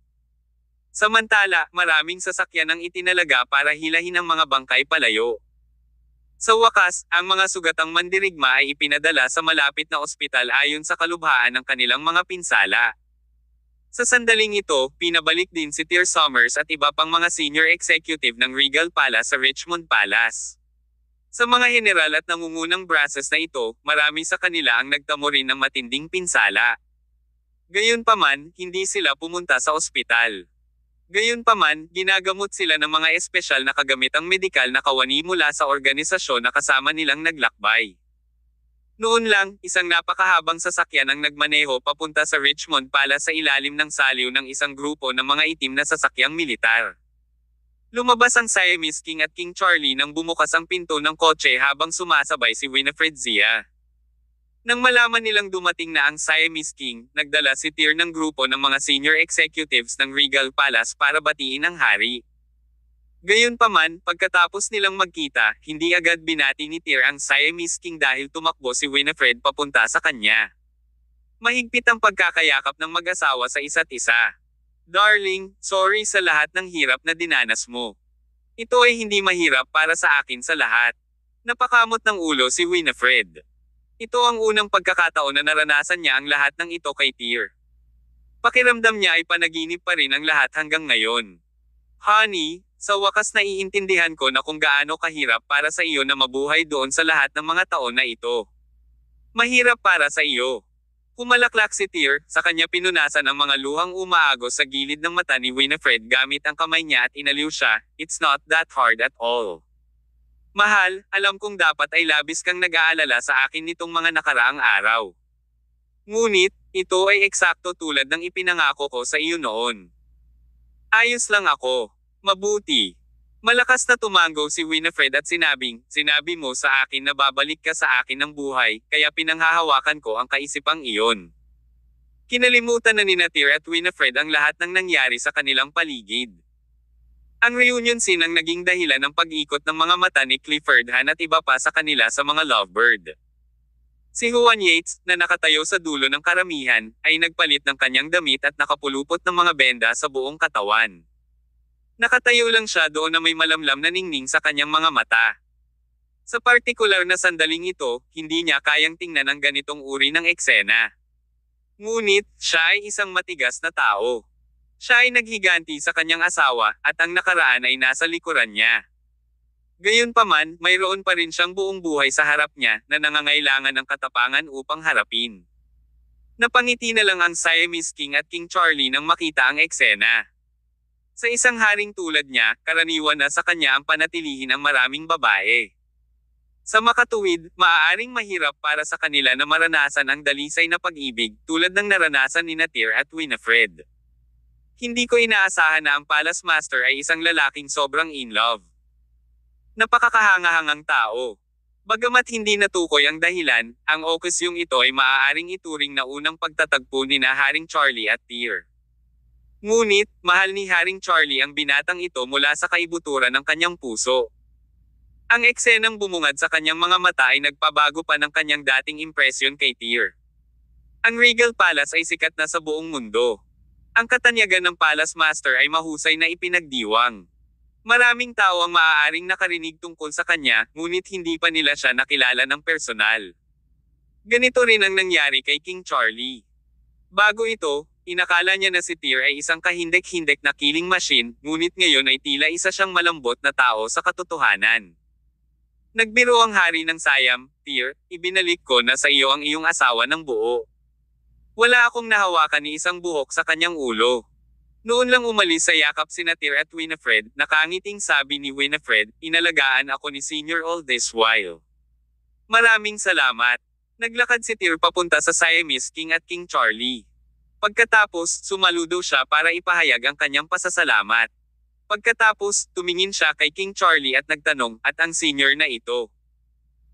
Samantala, maraming sasakyan ang itinalaga para hilahin ang mga bangkay palayo. Sa wakas, ang mga sugatang mandirigma ay ipinadala sa malapit na ospital ayon sa kalubhaan ng kanilang mga pinsala. Sa sandaling ito, pinabalik din si Tyr Somers at iba pang mga senior executive ng Regal Palace sa Richmond Palace. Sa mga general at nangungunang brasses na ito, marami sa kanila ang nagtamo rin ng matinding pinsala. Gayunpaman, hindi sila pumunta sa ospital. Gayunpaman, ginagamot sila ng mga espesyal na kagamitang medikal na kawani mula sa organisasyon na kasama nilang naglakbay. Noon lang, isang napakahabang sasakyan ang nagmaneho papunta sa Richmond Palace sa ilalim ng saliw ng isang grupo ng mga itim na sasakyang militar. Lumabas ang Siamese King at King Charlie nang bumukas ang pinto ng kotse habang sumasabay si Winifred Zia. Nang malaman nilang dumating na ang Siamese King, nagdala si Tyr ng grupo ng mga senior executives ng Regal Palace para batiin ang hari. Gayunpaman, pagkatapos nilang magkita, hindi agad binati ni Tyr ang Siamese King dahil tumakbo si Winifred papunta sa kanya. Mahigpit ang pagkakayakap ng mag-asawa sa isa't isa. Darling, sorry sa lahat ng hirap na dinanas mo. Ito ay hindi mahirap para sa akin sa lahat. Napakamot ng ulo si Winifred. Ito ang unang pagkakataon na naranasan niya ang lahat ng ito kay Tyr. Pakiramdam niya ay panaginip pa rin ang lahat hanggang ngayon. Honey, sa wakas naiintindihan ko na kung gaano kahirap para sa iyo na mabuhay doon sa lahat ng mga taon na ito. Mahirap para sa iyo. Pumalaklak si Tyr, sa kanya pinunasan ang mga luhang umaagos sa gilid ng mata ni Winifred gamit ang kamay niya at inaliw siya, "It's not that hard at all. Mahal, alam kong dapat ay labis kang nag-aalala sa akin nitong mga nakaraang araw. Ngunit, ito ay eksakto tulad ng ipinangako ko sa iyo noon. Ayos lang ako. Mabuti. Malakas na tumango si Winifred at sinabing, "Sinabi mo sa akin na babalik ka sa akin ng buhay, kaya pinanghahawakan ko ang kaisipang iyon." Kinalimutan na ni Tyr at Winifred ang lahat ng nangyari sa kanilang paligid. Ang reunion scene ang naging dahilan ng pag-ikot ng mga mata ni Clifford Han at iba pa sa kanila sa mga lovebird. Si Juan Yates, na nakatayo sa dulo ng karamihan, ay nagpalit ng kanyang damit at nakapulupot ng mga benda sa buong katawan. Nakatayo lang siya doon na may malamlam na ningning sa kanyang mga mata. Sa partikular na sandaling ito, hindi niya kayang tingnan ang ganitong uri ng eksena. Ngunit, siya ay isang matigas na tao. Siya ay naghiganti sa kanyang asawa, at ang nakaraan ay nasa likuran niya. Gayunpaman, mayroon pa rin siyang buong buhay sa harap niya, na nangangailangan ng katapangan upang harapin. Napangiti na lang ang Siamese King at King Charlie nang makita ang eksena. Sa isang haring tulad niya, karaniwan na sa kanya ang panatilihin ang maraming babae. Sa makatuwid, maaaring mahirap para sa kanila na maranasan ang dalisay na pag-ibig, tulad ng naranasan ni Tyr at Winifred. Hindi ko inaasahan na ang Palace Master ay isang lalaking sobrang in love. Napakakahanga-hangang tao. Bagamat hindi natukoy ang dahilan, ang okusyong ito ay maaaring ituring na unang pagtatagpo ni Haring Charlie at Tyr. Ngunit, mahal ni Haring Charlie ang binatang ito mula sa kaibuturan ng kanyang puso. Ang eksenang bumungad sa kanyang mga mata ay nagpabago pa ng kanyang dating impresyon kay Tyr. Ang Regal Palace ay sikat na sa buong mundo. Ang katanyagan ng Palace Master ay mahusay na ipinagdiwang. Maraming tao ang maaaring nakarinig tungkol sa kanya, ngunit hindi pa nila siya nakilala ng personal. Ganito rin ang nangyari kay King Charlie. Bago ito, inakala niya na si Tyr ay isang kahindek-hindek na killing machine, ngunit ngayon ay tila isa siyang malambot na tao sa katotohanan. Nagbiro ang hari ng Siam, "Tyr, ibinalik ko na sa iyo ang iyong asawa ng buo. Wala akong nahawakan ni isang buhok sa kanyang ulo." Noon lang umalis sa yakap sina Tyr at Winifred, nakangiting sabi ni Winifred, "Inalagaan ako ni Senior all this while. Maraming salamat." Naglakad si Tyr papunta sa Siamese King at King Charlie. Pagkatapos, sumaludo siya para ipahayag ang kanyang pasasalamat. Pagkatapos, tumingin siya kay King Charlie at nagtanong, "At ang senior na ito?"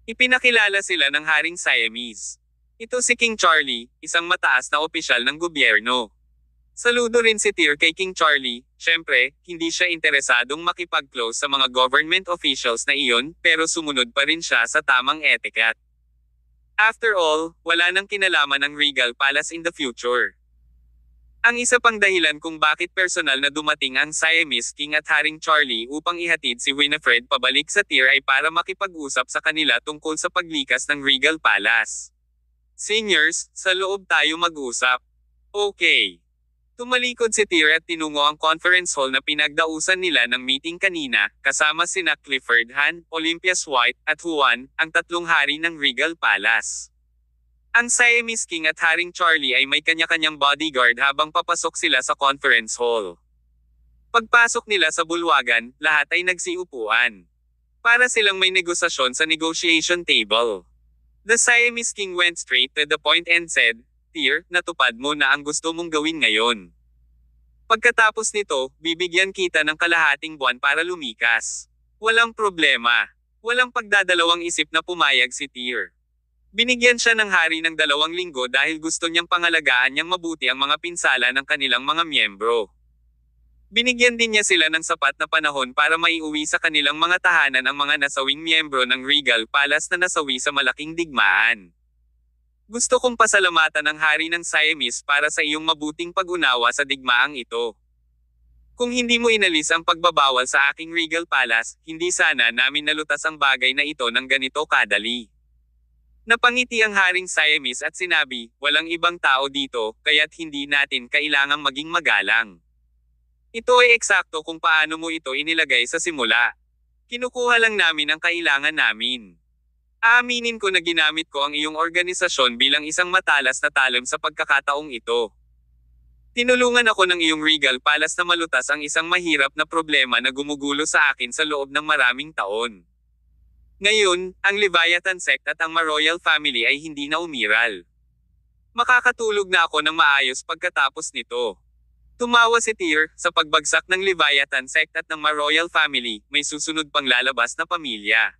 Ipinakilala sila ng Haring Siamese. Ito si King Charlie, isang mataas na opisyal ng gobyerno. Saludo rin si Tyr kay King Charlie. Siyempre, hindi siya interesadong makipag-close sa mga government officials na iyon, pero sumunod pa rin siya sa tamang etiquette. After all, wala nang kinalaman ang Regal Palace in the future. Ang isa pang dahilan kung bakit personal na dumating ang Siamese King at Haring Charlie upang ihatid si Winifred pabalik sa Tyr ay para makipag-usap sa kanila tungkol sa paglikas ng Regal Palace. "Seniors, sa loob tayo mag-usap." "Okay." Tumalikod si Tyr at tinungo ang conference hall na pinagdausan nila ng meeting kanina, kasama sina Clifford Han, Olympias White, at Juan, ang tatlong hari ng Regal Palace. Ang Siamese King at Haring Charlie ay may kanya-kanyang bodyguard habang papasok sila sa conference hall. Pagpasok nila sa bulwagan, lahat ay nagsiupuan. Para silang may negosasyon sa negotiation table. The Siamese King went straight to the point and said, "Tyr, natupad mo na ang gusto mong gawin ngayon. Pagkatapos nito, bibigyan kita ng kalahating buwan para lumikas. Walang problema." Walang pagdadalawang isip na pumayag si Tyr. Binigyan siya ng hari ng 2 linggo dahil gusto niyang pangalagaan niyang mabuti ang mga pinsala ng kanilang mga miyembro. Binigyan din niya sila ng sapat na panahon para maiuwi sa kanilang mga tahanan ang mga nasawing miyembro ng Regal Palace na nasawi sa malaking digmaan. "Gusto kong pasalamatan ang hari ng Siamese para sa iyong mabuting pag-unawa sa digmaang ito. Kung hindi mo inalis ang pagbabawal sa aking Regal Palace, hindi sana namin nalutas ang bagay na ito ng ganito kadali." Napangiti ang Haring Siamese at sinabi, "Walang ibang tao dito, kaya't hindi natin kailangang maging magalang. Ito ay eksakto kung paano mo ito inilagay sa simula. Kinukuha lang namin ang kailangan namin. Aaminin ko na ginamit ko ang iyong organisasyon bilang isang matalas na talim sa pagkakataong ito. Tinulungan ako ng iyong Regal Palace na malutas ang isang mahirap na problema na gumugulo sa akin sa loob ng maraming taon. Ngayon, ang Leviathan sect at ang Ma-royal family ay hindi na umiral. Makakatulog na ako ng maayos pagkatapos nito." Tumawa si Tyr, sa pagbagsak ng Leviathan sect at ng Ma royal family, may susunod pang lalabas na pamilya.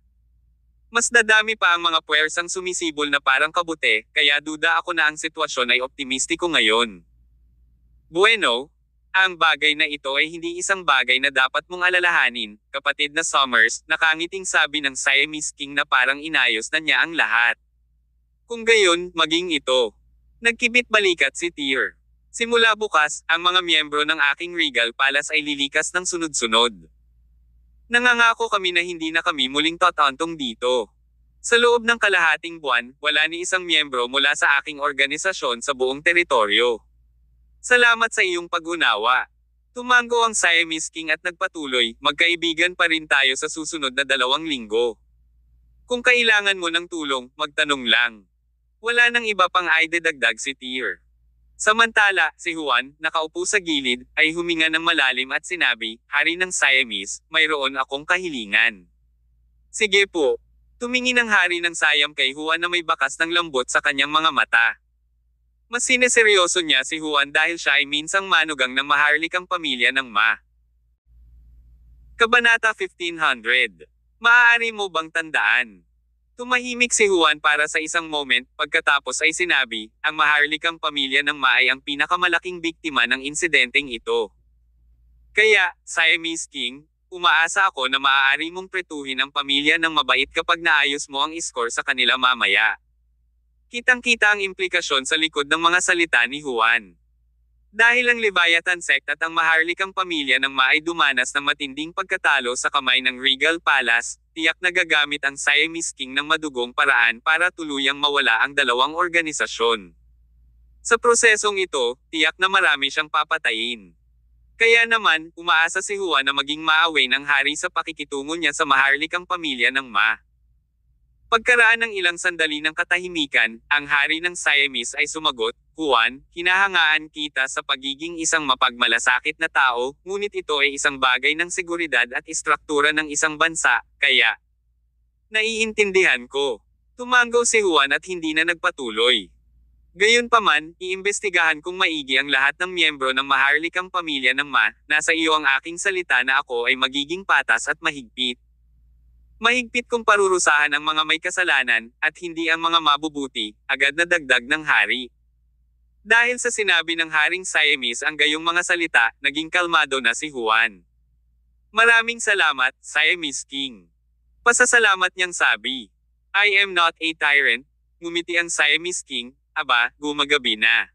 Mas dadami pa ang mga puwersang sumisibol na parang kabute, kaya duda ako na ang sitwasyon ay optimistiko ngayon. Bueno, ang bagay na ito ay hindi isang bagay na dapat mong alalahanin, kapatid na Summers, nakangiting sabi ng Siamese King na parang inayos na niya ang lahat. Kung gayon, maging ito. Nagkibit balikat si Tyr. Simula bukas, ang mga miyembro ng aking Regal Palace ay lilikas ng sunod-sunod. Nangangako kami na hindi na kami muling tatantong dito. Sa loob ng kalahating buwan, wala ni isang miyembro mula sa aking organisasyon sa buong teritoryo. Salamat sa iyong pag-unawa. Tumango ang Siamese King at nagpatuloy, magkaibigan pa rin tayo sa susunod na 2 linggo. Kung kailangan mo ng tulong, magtanong lang. Wala nang iba pang idedagdag si Tyr. Samantala, si Juan, nakaupo sa gilid, ay huminga ng malalim at sinabi, Hari ng Siamese, mayroon akong kahilingan. Sige po. Tumingin ang hari ng Siam kay Juan na may bakas ng lambot sa kanyang mga mata. Mas sineseryoso niya si Juan dahil siya ay minsang manugang ng maharlikang pamilya ng Ma. Kabanata 1500. Maaari mo bang tandaan? Tumahimik si Juan para sa isang moment, pagkatapos ay sinabi, ang maharlikang pamilya ng Ma ay ang pinakamalaking biktima ng insidenteng ito. Kaya, Siamese King, umaasa ako na maaari mong pretuhin ang pamilya ng mabait kapag naayos mo ang score sa kanila mamaya. Kitang-kita ang implikasyon sa likod ng mga salita ni Juan. Dahil ang Leviathan sect at ang maharlikang pamilya ng Ma ay dumanas ng matinding pagkatalo sa kamay ng Regal Palace, tiyak na gagamit ang Siamese King ng madugong paraan para tuluyang mawala ang dalawang organisasyon. Sa prosesong ito, tiyak na marami siyang papatayin. Kaya naman, umaasa si Juan na maging maaway ng hari sa pakikitungo niya sa maharlikang pamilya ng Ma. Pagkaraan ng ilang sandali ng katahimikan, ang hari ng Siamese ay sumagot, Juan, hinahangaan kita sa pagiging isang mapagmalasakit na tao, ngunit ito ay isang bagay ng seguridad at istruktura ng isang bansa, kaya naiintindihan ko. Tumango si Juan at hindi na nagpatuloy. Gayunpaman, iimbestigahan kong maigi ang lahat ng miyembro ng maharlikang pamilya ng Ma, nasa iyo ang aking salita na ako ay magiging patas at mahigpit. Mahigpit kong parurusahan ang mga may kasalanan, at hindi ang mga mabubuti, agad na dagdag ng hari. Dahil sa sinabi ng Haring Siamese ang gayong mga salita, naging kalmado na si Juan. Maraming salamat, Siamese King. Pasasalamat niyang sabi. I am not a tyrant, ngumiti ang Siamese King, aba, gumagabi na.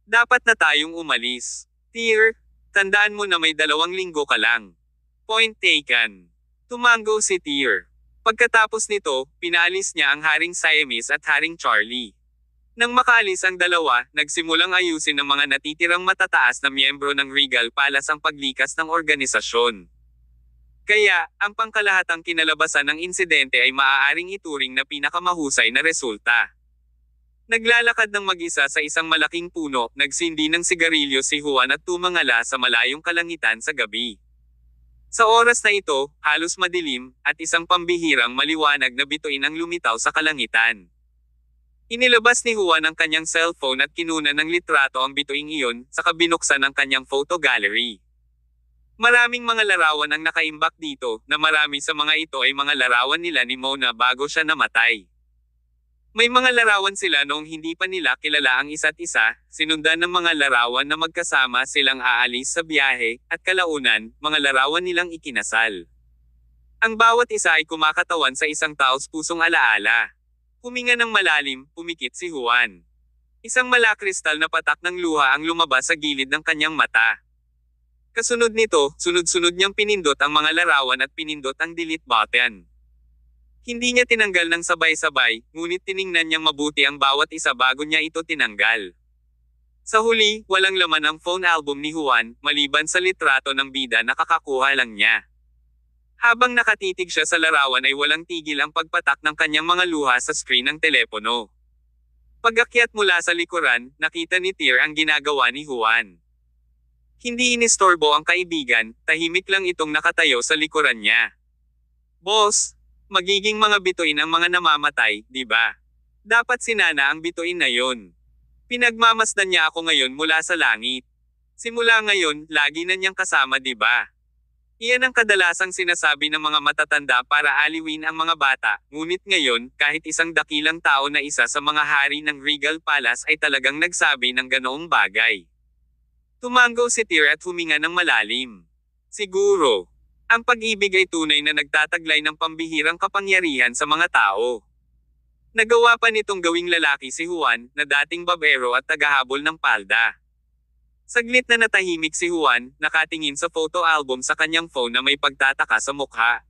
Dapat na tayong umalis. Tyr, tandaan mo na may 2 linggo ka lang. Point taken. Tumango si Tyr. Pagkatapos nito, pinaalis niya ang Haring Siamese at Haring Charlie. Nang makaalis ang dalawa, nagsimulang ayusin ng mga natitirang matataas na miyembro ng Regal Palace ang paglikas ng organisasyon. Kaya, ang pangkalahatang kinalabasan ng insidente ay maaaring ituring na pinakamahusay na resulta. Naglalakad ng mag-isa sa isang malaking puno, nagsindi ng sigarilyo si Juan at tumangala sa malayong kalangitan sa gabi. Sa oras na ito, halos madilim, at isang pambihirang maliwanag na bituin ang lumitaw sa kalangitan. Inilabas ni Juan ang kanyang cellphone at kinunan ng litrato ang bituing iyon, saka binuksan ang kanyang photo gallery. Maraming mga larawan ang nakaimbak dito, na marami sa mga ito ay mga larawan nila ni Mona bago siya namatay. May mga larawan sila noong hindi pa nila kilala ang isa't isa, sinundan ng mga larawan na magkasama silang aalis sa biyahe, at kalaunan, mga larawan nilang ikinasal. Ang bawat isa ay kumakatawan sa isang taos pusong alaala. Huminga ng malalim, pumikit si Juan. Isang malakristal na patak ng luha ang lumabas sa gilid ng kanyang mata. Kasunod nito, sunod-sunod niyang pinindot ang mga larawan at pinindot ang delete button. Hindi niya tinanggal ng sabay-sabay, ngunit tiningnan niyang mabuti ang bawat isa bago niya ito tinanggal. Sa huli, walang laman ang phone album ni Juan, maliban sa litrato ng bida na kakakuha lang niya. Habang nakatitig siya sa larawan ay walang tigil ang pagpatak ng kanyang mga luha sa screen ng telepono. Pag-akyat mula sa likuran, nakita ni Tyr ang ginagawa ni Juan. Hindi inistorbo ang kaibigan, tahimik lang itong nakatayo sa likuran niya. Boss, magiging mga bituin ang mga namamatay, di ba? Dapat sinana ang bituin na yon. Pinagmamasdan niya ako ngayon mula sa langit. Simula ngayon, lagi na niyang kasama 'di ba? Iyan ang kadalasang sinasabi ng mga matatanda para aliwin ang mga bata, ngunit ngayon, kahit isang dakilang tao na isa sa mga hari ng Regal Palace ay talagang nagsabi ng ganoong bagay. Tumango si Tyr at huminga ng malalim. Siguro, ang pag-ibig ay tunay na nagtataglay ng pambihirang kapangyarihan sa mga tao. Nagawa pa nitong gawing lalaki si Juan, na dating babero at tagahabol ng palda. Saglit na natahimik si Juan, nakatingin sa photo album sa kanyang phone na may pagtataka sa mukha.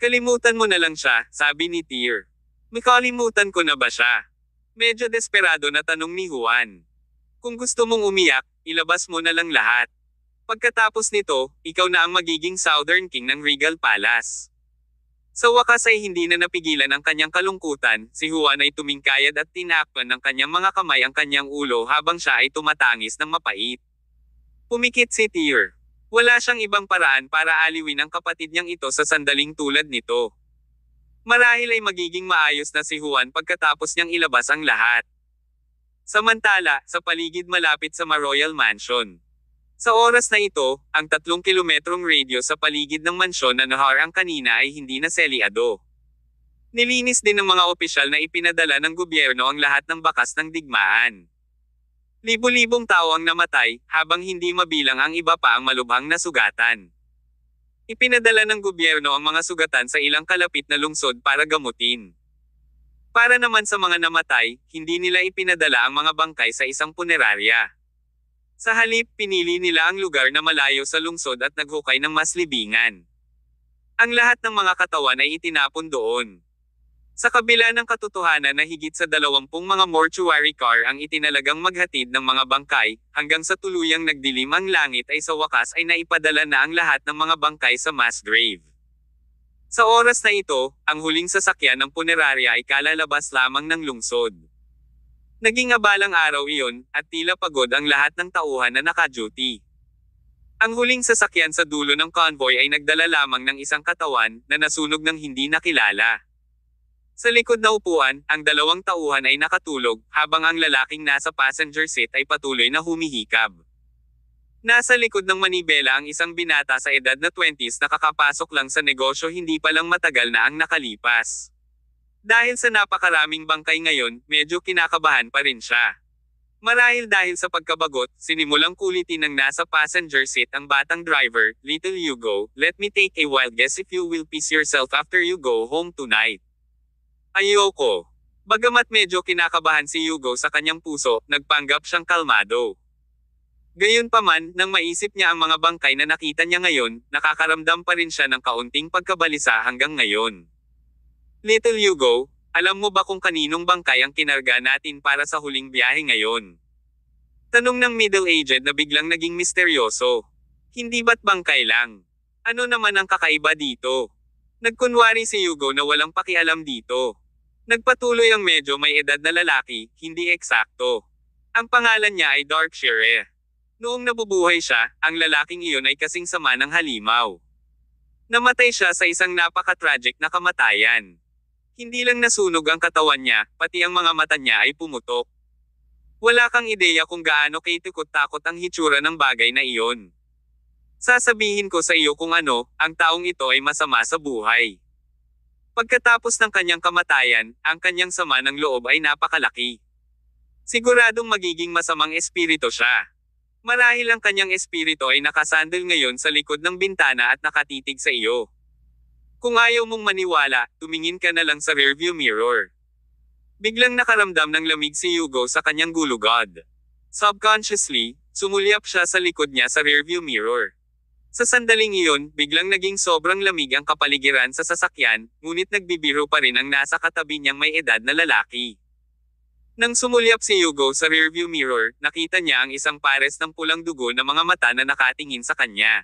Kalimutan mo na lang siya, sabi ni Tyr. Makalimutan ko na ba siya? Medyo desperado na tanong ni Juan. Kung gusto mong umiyak, ilabas mo na lang lahat. Pagkatapos nito, ikaw na ang magiging Southern King ng Regal Palace. Sa wakas ay hindi na napigilan ang kanyang kalungkutan, si Juan ay tumingkayad at tinakpan ng kanyang mga kamay ang kanyang ulo habang siya ay tumatangis ng mapait. Pumikit si Tyr. Wala siyang ibang paraan para aliwin ang kapatid niyang ito sa sandaling tulad nito. Marahil ay magiging maayos na si Juan pagkatapos niyang ilabas ang lahat. Samantala, sa paligid malapit sa Maroyal Mansion. Sa oras na ito, ang 3 kilometrong radius sa paligid ng mansyon na naharang kanina ay hindi na selyado. Nilinis din ng mga opisyal na ipinadala ng gobyerno ang lahat ng bakas ng digmaan. Libo-libong tao ang namatay, habang hindi mabilang ang iba pa ang malubhang nasugatan. Ipinadala ng gobyerno ang mga sugatan sa ilang kalapit na lungsod para gamutin. Para naman sa mga namatay, hindi nila ipinadala ang mga bangkay sa isang punerarya. Sa halip, pinili nila ang lugar na malayo sa lungsod at naghukay ng mas libingan. Ang lahat ng mga katawan ay itinapon doon. Sa kabila ng katotohanan na higit sa 20 mga mortuary car ang itinalagang maghatid ng mga bangkay, hanggang sa tuluyang nagdilim ang langit ay sa wakas ay naipadala na ang lahat ng mga bangkay sa mass grave. Sa oras na ito, ang huling sasakyan ng punerarya ay kalalabas lamang ng lungsod. Naging abalang araw iyon, at tila pagod ang lahat ng tauhan na naka-duty. Ang huling sasakyan sa dulo ng convoy ay nagdala lamang ng isang katawan, na nasunog ng hindi nakilala. Sa likod na upuan, ang 2 tauhan ay nakatulog, habang ang lalaking nasa passenger seat ay patuloy na humihikab. Nasa likod ng manibela ang isang binata sa edad na 20s na kakapasok lang sa negosyo hindi pa lang matagal na ang nakalipas. Dahil sa napakaraming bangkay ngayon, medyo kinakabahan pa rin siya. Marahil dahil sa pagkabagot, sinimulang kulitin ng nasa passenger seat ang batang driver, "Little Hugo, let me take a wild guess if you will piss yourself after you go home tonight." Ayoko. Bagamat medyo kinakabahan si Hugo sa kanyang puso, nagpanggap siyang kalmado. Gayunpaman, nang maisip niya ang mga bangkay na nakita niya ngayon, nakakaramdam pa rin siya ng kaunting pagkabalisa hanggang ngayon. Little Hugo, alam mo ba kung kaninong bangkay ang kinarga natin para sa huling biyahe ngayon? Tanong ng middle-aged na biglang naging misteryoso. Hindi ba't bangkay lang? Ano naman ang kakaiba dito? Nagkunwari si Hugo na walang pakialam dito. Nagpatuloy ang medyo may edad na lalaki, hindi eksakto. Ang pangalan niya ay Darkshire. Noong nabubuhay siya, ang lalaking iyon ay kasing sama ng halimaw. Namatay siya sa isang napaka-tragic na kamatayan. Hindi lang nasunog ang katawan niya, pati ang mga mata niya ay pumutok. Wala kang ideya kung gaano kaitikot-takot ang hitsura ng bagay na iyon. Sasabihin ko sa iyo kung ano, ang taong ito ay masama sa buhay. Pagkatapos ng kanyang kamatayan, ang kanyang sama ng loob ay napakalaki. Siguradong magiging masamang espiritu siya. Marahil ang kanyang espiritu ay nakasandal ngayon sa likod ng bintana at nakatitig sa iyo. Kung ayaw mong maniwala, tumingin ka na lang sa rearview mirror. Biglang nakaramdam ng lamig si Hugo sa kanyang gulugod. Subconsciously, sumulyap siya sa likod niya sa rearview mirror. Sa sandaling iyon, biglang naging sobrang lamig ang kapaligiran sa sasakyan, ngunit nagbibiro pa rin ang nasa katabi niyang may edad na lalaki. Nang sumulyap si Hugo sa rearview mirror, nakita niya ang isang pares ng pulang dugo na mga mata na nakatingin sa kanya.